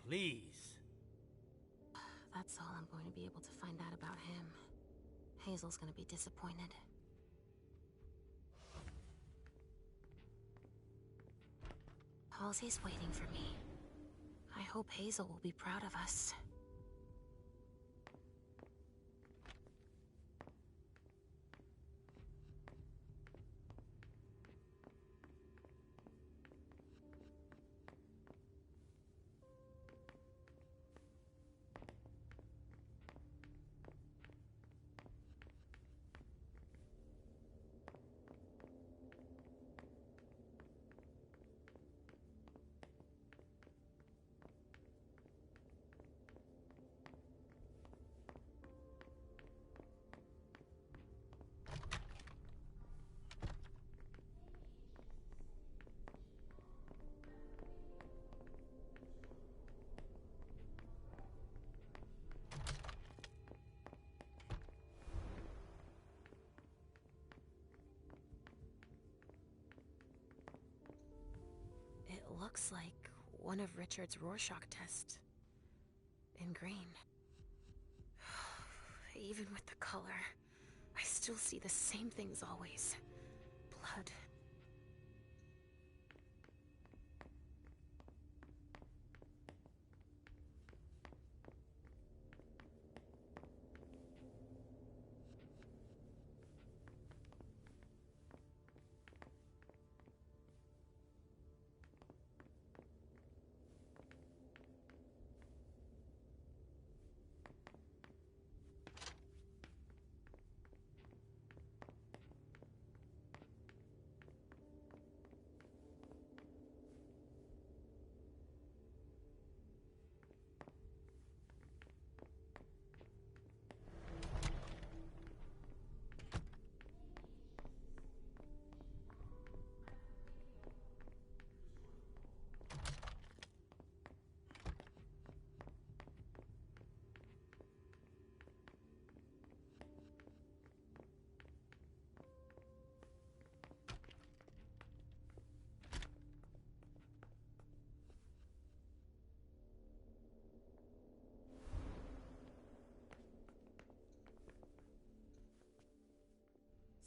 please. That's all I'm going to be able to find out about him. Hazel's gonna be disappointed. Halsey's waiting for me. I hope Hazel will be proud of us. It looks like one of Richard's Rorschach tests. In green. Even with the color, I still see the same things always. Blood.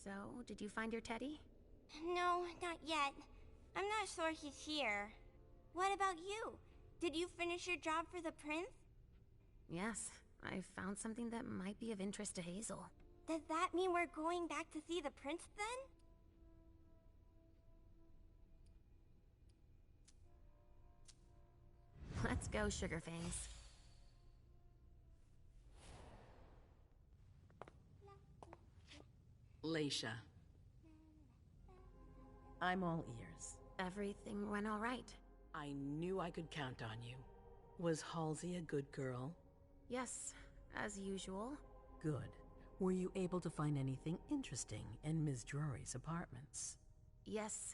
So, did you find your teddy? No, not yet. I'm not sure he's here. What about you? Did you finish your job for the prince? Yes, I found something that might be of interest to Hazel. Does that mean we're going back to see the prince then? Let's go, Sugarfangs. Leisha. I'm all ears. Everything went all right. I knew I could count on you. Was Halsey a good girl? Yes, as usual. Good. Were you able to find anything interesting in Ms. Drury's apartments? Yes.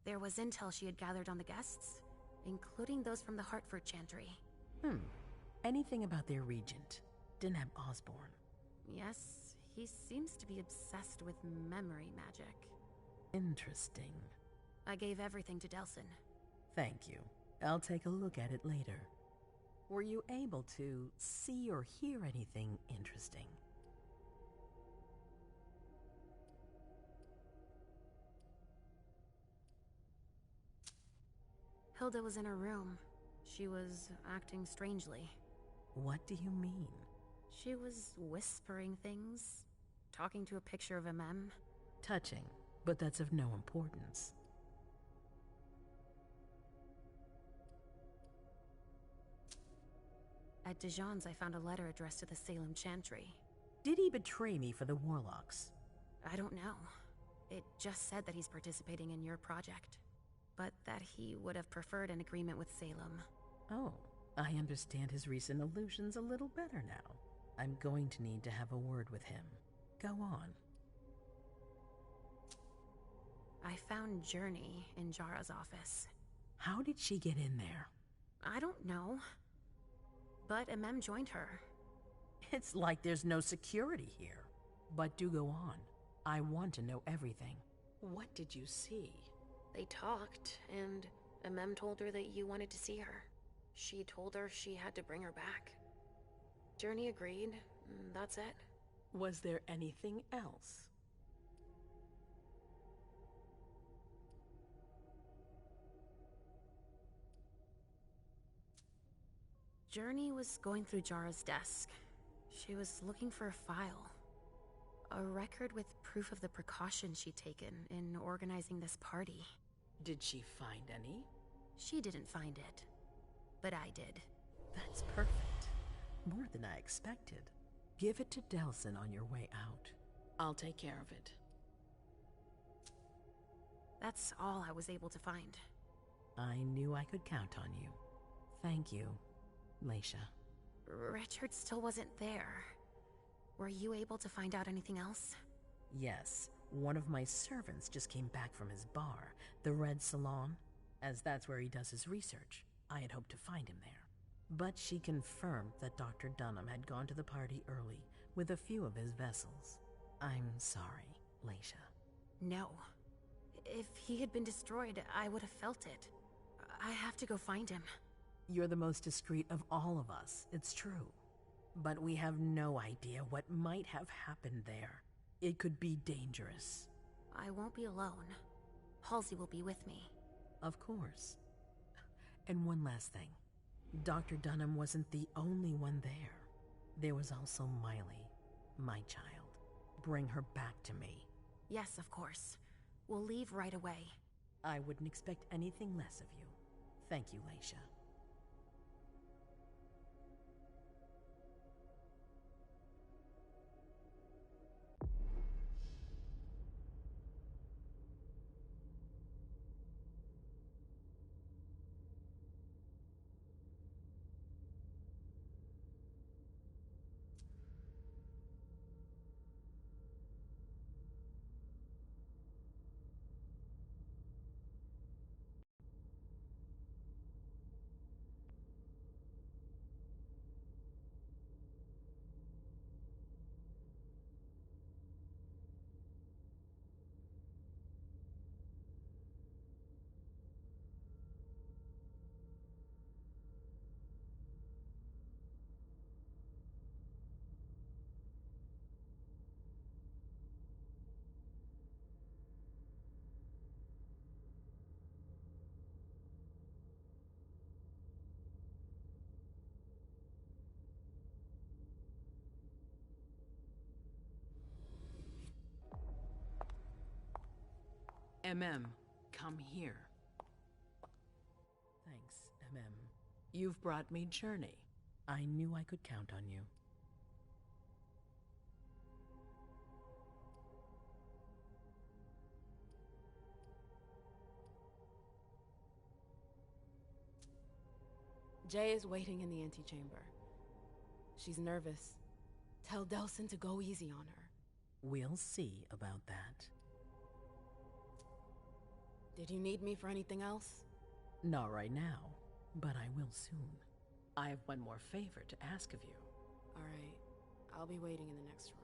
There was intel she had gathered on the guests, including those from the Hartford Chantry. Anything about their regent, Deneb Osborne? Yes, he seems to be obsessed with memory magic. Interesting. I gave everything to Delsin. Thank you. I'll take a look at it later. Were you able to see or hear anything interesting? Hilda was in her room. She was acting strangely. What do you mean? She was whispering things, talking to a picture of MM. Touching, but that's of no importance. At Dijon's, I found a letter addressed to the Salem Chantry. Did he betray me for the Warlocks? I don't know. It just said that he's participating in your project, but that he would have preferred an agreement with Salem. Oh, I understand his recent illusions a little better now. I'm going to need to have a word with him. Go on. I found Journey in Jara's office. How did she get in there? I don't know. But MM joined her. It's like there's no security here. But do go on. I want to know everything. What did you see? They talked, and MM told her that you wanted to see her. She told her she had to bring her back. Journey agreed. That's it. Was there anything else? Journey was going through Jara's desk. She was looking for a file. A record with proof of the precautions she'd taken in organizing this party. Did she find any? She didn't find it. But I did. That's perfect. More than I expected. Give it to Delsin on your way out. I'll take care of it. That's all I was able to find. I knew I could count on you. Thank you, Leisha. Richard still wasn't there. Were you able to find out anything else? Yes. One of my servants just came back from his bar, the Red Salon, as that's where he does his research. I had hoped to find him there. But she confirmed that Dr. Dunham had gone to the party early with a few of his vessels. I'm sorry, Leisha. No. If he had been destroyed, I would have felt it. I have to go find him. You're the most discreet of all of us, it's true. But we have no idea what might have happened there. It could be dangerous. I won't be alone. Halsey will be with me. Of course. And one last thing. Dr. Dunham wasn't the only one there. There was also Miley, my child. Bring her back to me. Yes, of course. We'll leave right away. I wouldn't expect anything less of you. Thank you, Leisha. Come here. Thanks, You've brought me journey. I knew I could count on you. Jay is waiting in the antechamber. She's nervous. Tell Delsin to go easy on her. We'll see about that. Did you need me for anything else? Not right now, but I will soon. I have one more favor to ask of you. All right. I'll be waiting in the next room.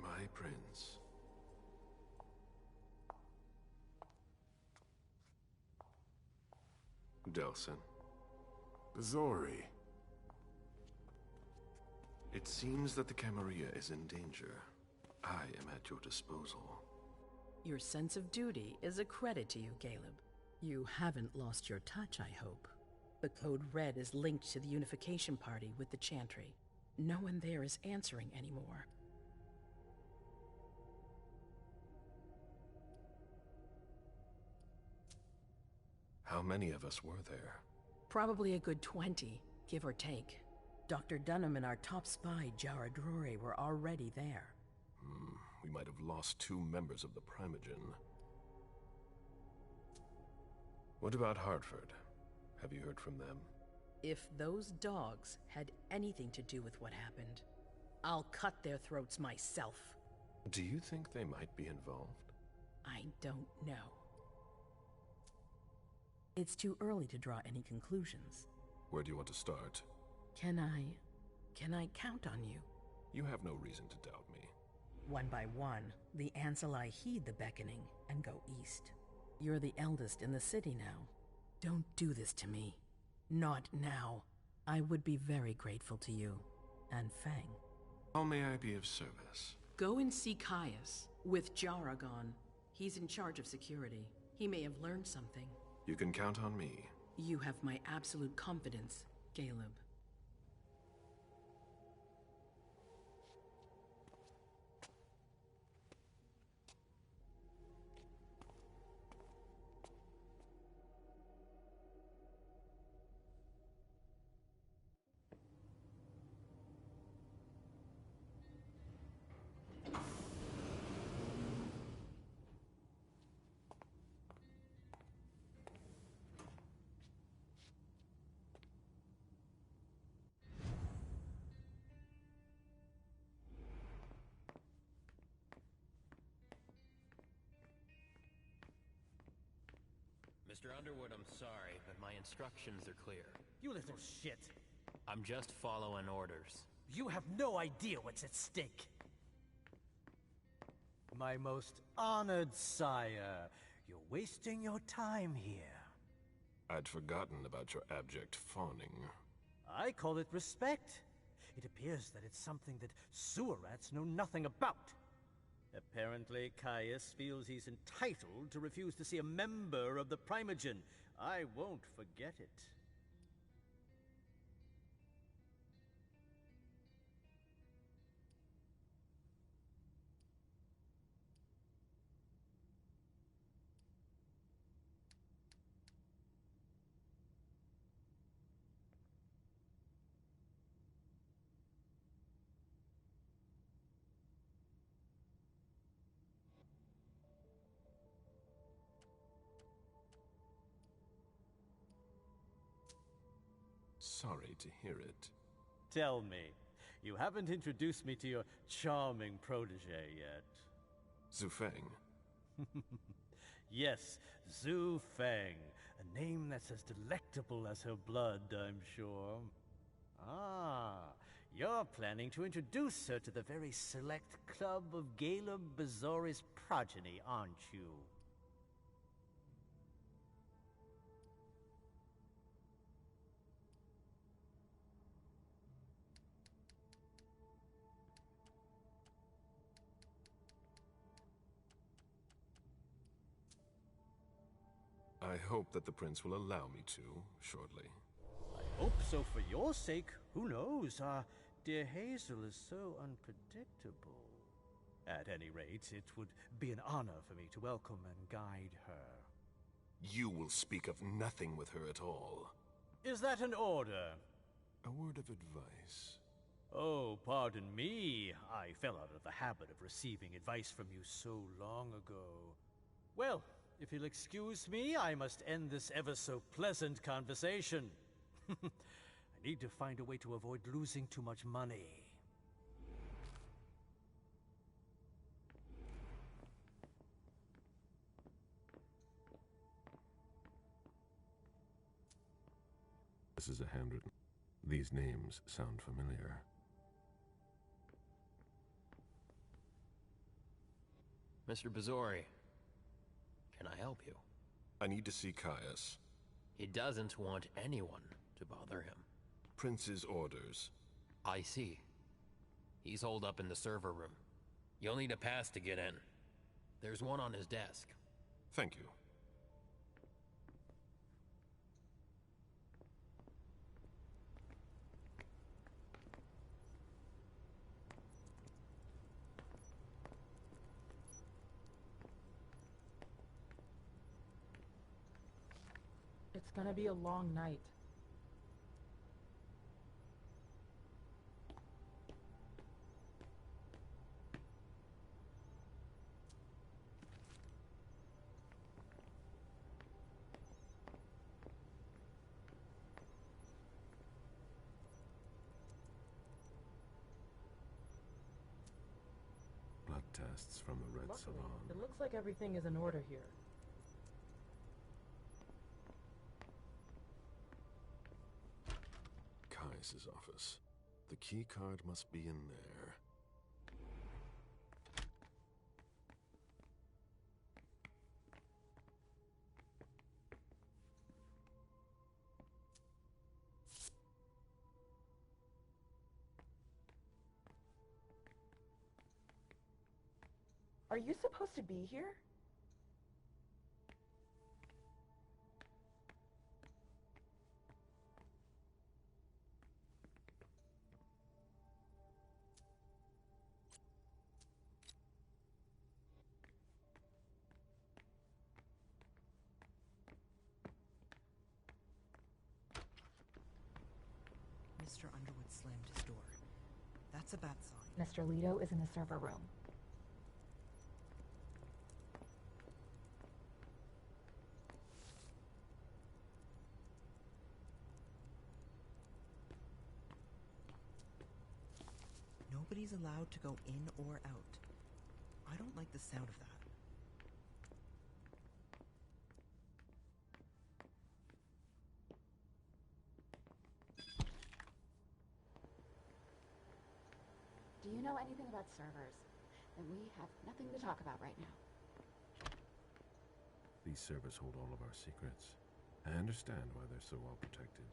My prince. Delsin. Zori. It seems that the Camarilla is in danger. I am at your disposal. Your sense of duty is a credit to you, Caleb. You haven't lost your touch, I hope. The Code Red is linked to the Unification Party with the Chantry. No one there is answering anymore. How many of us were there? Probably a good 20, give or take. Dr. Dunham and our top spy, Jara Drury, were already there. We might have lost 2 members of the Primogen. What about Hartford? Have you heard from them? If those dogs had anything to do with what happened, I'll cut their throats myself. Do you think they might be involved? I don't know. It's too early to draw any conclusions. Where do you want to start? Can I count on you? You have no reason to doubt me. One by one, the Ancillai heed the beckoning and go east. You're the eldest in the city now. Don't do this to me. Not now. I would be very grateful to you. And Fang. How may I be of service? Go and see Caius. With Jara gone. He's in charge of security. He may have learned something. You can count on me. You have my absolute confidence, Caleb. Mr. Underwood, I'm sorry, but my instructions are clear. You little shit. I'm just following orders. You have no idea what's at stake. My most honored sire, you're wasting your time here. I'd forgotten about your abject fawning. I call it respect. it appears that it's something that sewer rats know nothing about. Apparently, Caius feels he's entitled to refuse to see a member of the Primogen. I won't forget it. Sorry to hear it. Tell me, you haven't introduced me to your charming protege yet. Zhu Feng. Yes, Zhu Feng. A name that's as delectable as her blood, I'm sure. Ah, you're planning to introduce her to the very select club of Gala Bazoris progeny, aren't you? I hope that the prince will allow me to, shortly. I hope so for your sake. Who knows? Dear Hazel is so unpredictable. At any rate, it would be an honor for me to welcome and guide her. You will speak of nothing with her at all. Is that an order? A word of advice. Oh, pardon me. I fell out of the habit of receiving advice from you so long ago. Well, if you'll excuse me, I must end this ever-so-pleasant conversation. I need to find a way to avoid losing too much money. This is a handwritten. These names sound familiar. Mr. Bazzori, can I help you? I need to see Caius. He doesn't want anyone to bother him. Prince's orders. I see. He's holed up in the server room. You'll need a pass to get in. There's one on his desk. Thank you. It's gonna be a long night. Blood tests from the Red Luckily, Salon. it looks like everything is in order here. Caius's office. The key card must be in there. Are you supposed to be here? Mr. Underwood slammed his door. That's a bad sign. Mr. Leto is in the server room. Nobody's allowed to go in or out. I don't like the sound of that. Do you know anything about servers? Then we have nothing to talk about right now. These servers hold all of our secrets. I understand why they're so well protected.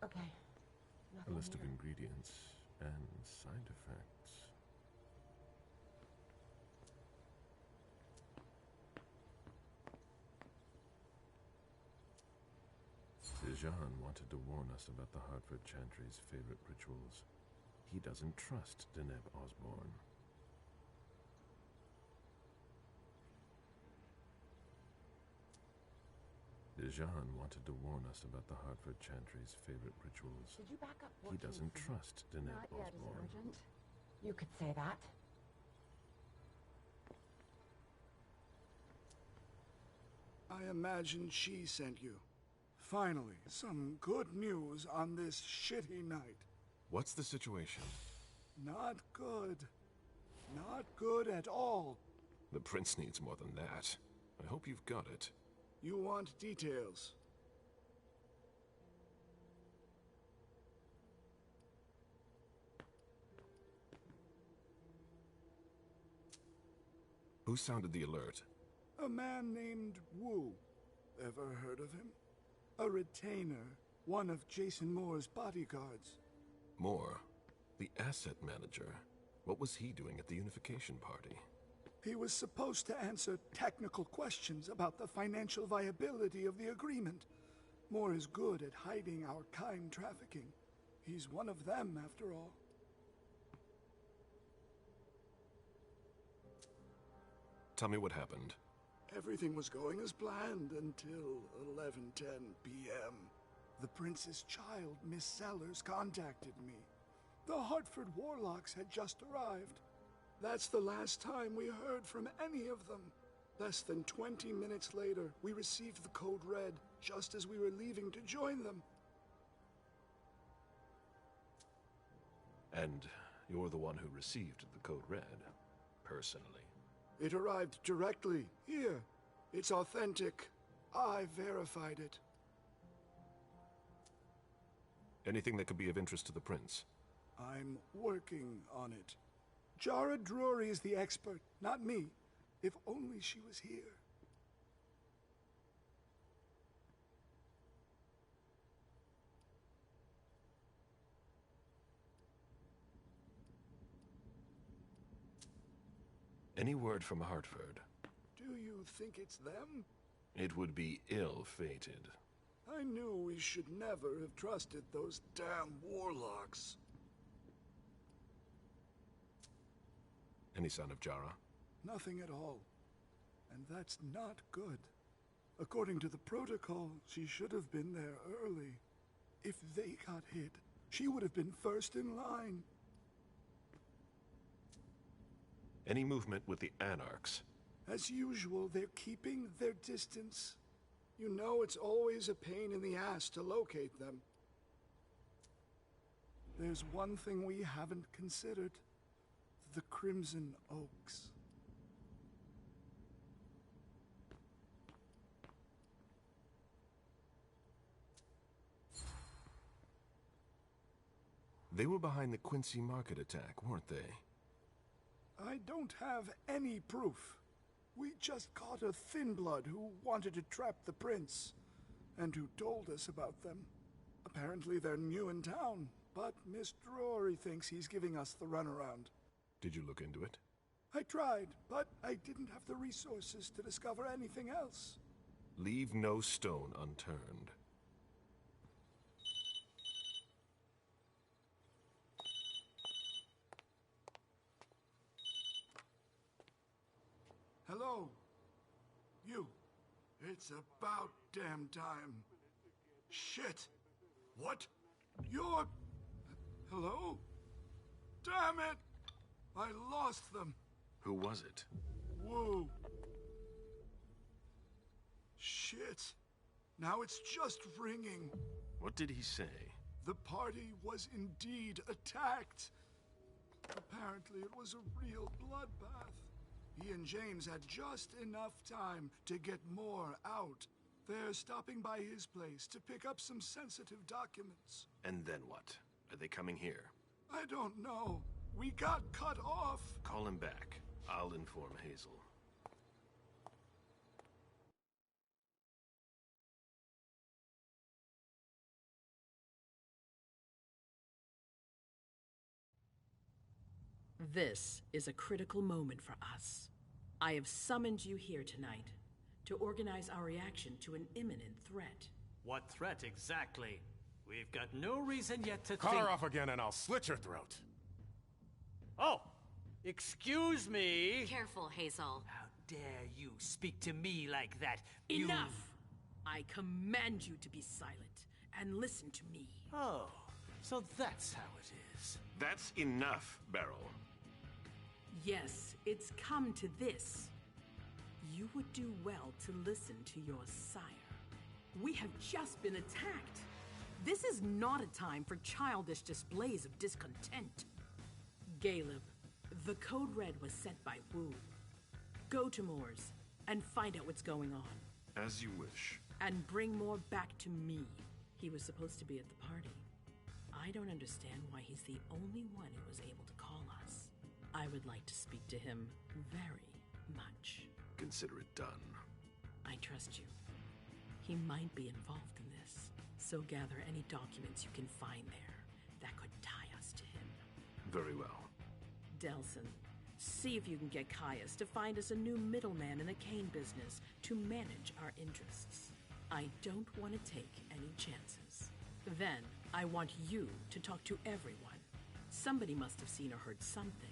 Okay. A list of ingredients and side effects. Dejan wanted to warn us about the Hartford Chantry's favorite rituals. He doesn't trust Deneb Osborne. Dejan wanted to warn us about the Hartford Chantry's favorite rituals. Did you back up? He doesn't trust Deneb Not yet, is it Osborne. urgent? You could say that. I imagine she sent you. Finally, some good news on this shitty night. What's the situation? Not good. Not good at all. The prince needs more than that. I hope you've got it. You want details. Who sounded the alert? A man named Wu. Ever heard of him? A retainer, one of Jason Moore's bodyguards. Moore, the asset manager. What was he doing at the unification party? He was supposed to answer technical questions about the financial viability of the agreement. Moore is good at hiding our kind trafficking. He's one of them, after all. Tell me what happened. Everything was going as planned until 11:10 p.m. The prince's child, Miss Sellers, contacted me. The Hartford Warlocks had just arrived. That's the last time we heard from any of them. Less than 20 minutes later, we received the code red, just as we were leaving to join them. And you're the one who received the code red, personally. It arrived directly, here. It's authentic. I verified it. Anything that could be of interest to the prince? I'm working on it. Jara Drury is the expert, not me. If only she was here. Any word from Hartford? Do you think it's them? It would be ill-fated. I knew we should never have trusted those damn warlocks. Any sign of Jara? Nothing at all. And that's not good. According to the protocol, she should have been there early. If they got hit, she would have been first in line. Any movement with the Anarchs? As usual, they're keeping their distance. You know it's always a pain in the ass to locate them. There's one thing we haven't considered. The Crimson Oaks. They were behind the Quincy Market attack, weren't they? I don't have any proof. We just caught a thin blood who wanted to trap the prince, and who told us about them. Apparently they're new in town, but Miss Drury thinks he's giving us the runaround. Did you look into it? I tried, but I didn't have the resources to discover anything else. Leave no stone unturned. Hello? You. It's about damn time. Shit. What? You're... Hello? Damn it! I lost them. Who was it? Whoa. Shit. Now it's just ringing. What did he say? The party was indeed attacked. Apparently it was a real bloodbath. He and James had just enough time to get more out. They're stopping by his place to pick up some sensitive documents. And then what? Are they coming here? I don't know. We got cut off. Call him back. I'll inform Hazel. This is a critical moment for us. I have summoned you here tonight to organize our reaction to an imminent threat. What threat exactly? We've got no reason yet to Cut think... her off again and I'll slit your throat. Oh! Excuse me! Careful, Hazel. How dare you speak to me like that? You... Enough! I command you to be silent and listen to me. Oh, so that's how it is. That's enough, Beryl. Yes, it's come to this. You would do well to listen to your sire. We have just been attacked. This is not a time for childish displays of discontent. Caleb, the code red was sent by Wu. Go to Moore's and find out what's going on. As you wish. And bring Moore back to me. He was supposed to be at the party. I don't understand why he's the only one who was able to call us. I would like to speak to him very much. Consider it done. I trust you. He might be involved in this, so gather any documents you can find there that could tie us to him. Very well. Delson, see if you can get Caius to find us a new middleman in the cane business to manage our interests. I don't want to take any chances. Then, I want you to talk to everyone. Somebody must have seen or heard something.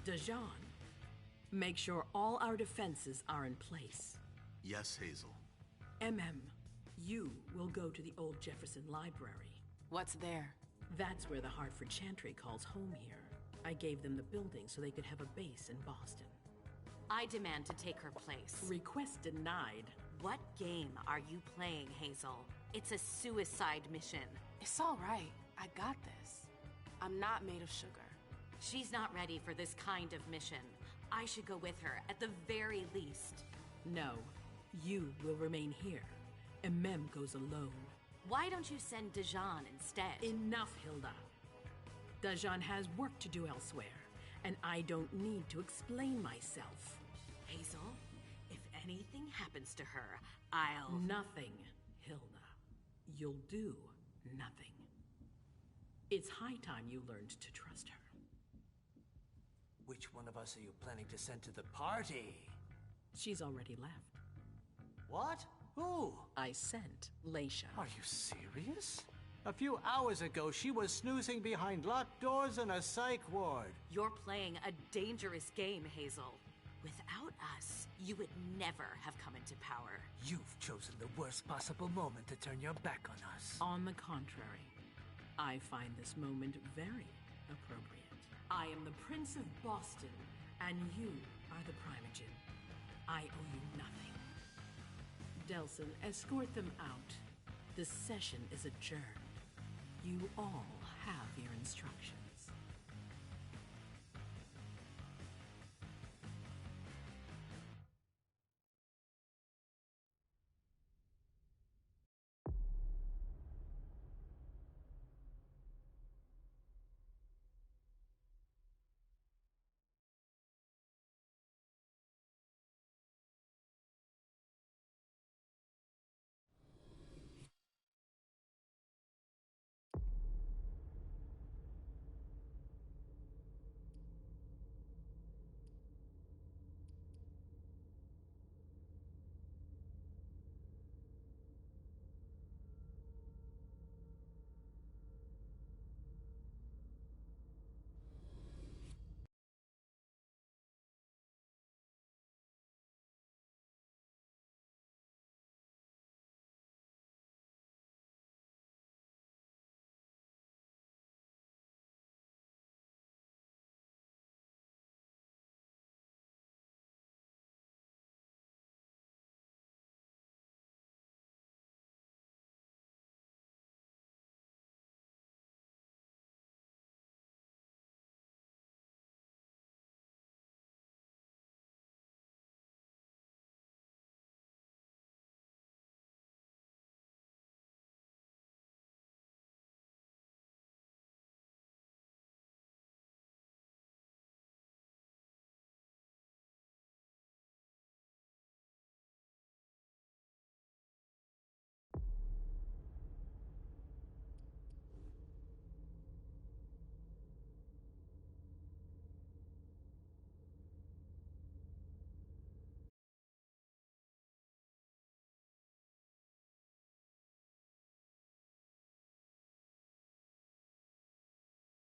Dajan, make sure all our defenses are in place. Yes, Hazel. You will go to the old Jefferson Library. What's there? That's where the Hartford Chantry calls home here. I gave them the building so they could have a base in Boston. I demand to take her place. Request denied. What game are you playing, Hazel? It's a suicide mission. It's all right. I got this. I'm not made of sugar. She's not ready for this kind of mission. I should go with her, at the very least. No, you will remain here. Goes alone. Why don't you send Dajan instead? Enough, Hilda. Dajan has work to do elsewhere, and I don't need to explain myself. Hazel, if anything happens to her, I'll... Nothing, Hilda. You'll do nothing. It's high time you learned to trust her. Which one of us are you planning to send to the party? She's already left. What? Who? I sent Leisha. Are you serious? A few hours ago, she was snoozing behind locked doors in a psych ward. You're playing a dangerous game, Hazel. Without us, you would never have come into power. You've chosen the worst possible moment to turn your back on us. On the contrary, I find this moment very appropriate. I am the Prince of Boston, and you are the Primogen. I owe you nothing. Delson, escort them out. The session is adjourned. You all have your instructions.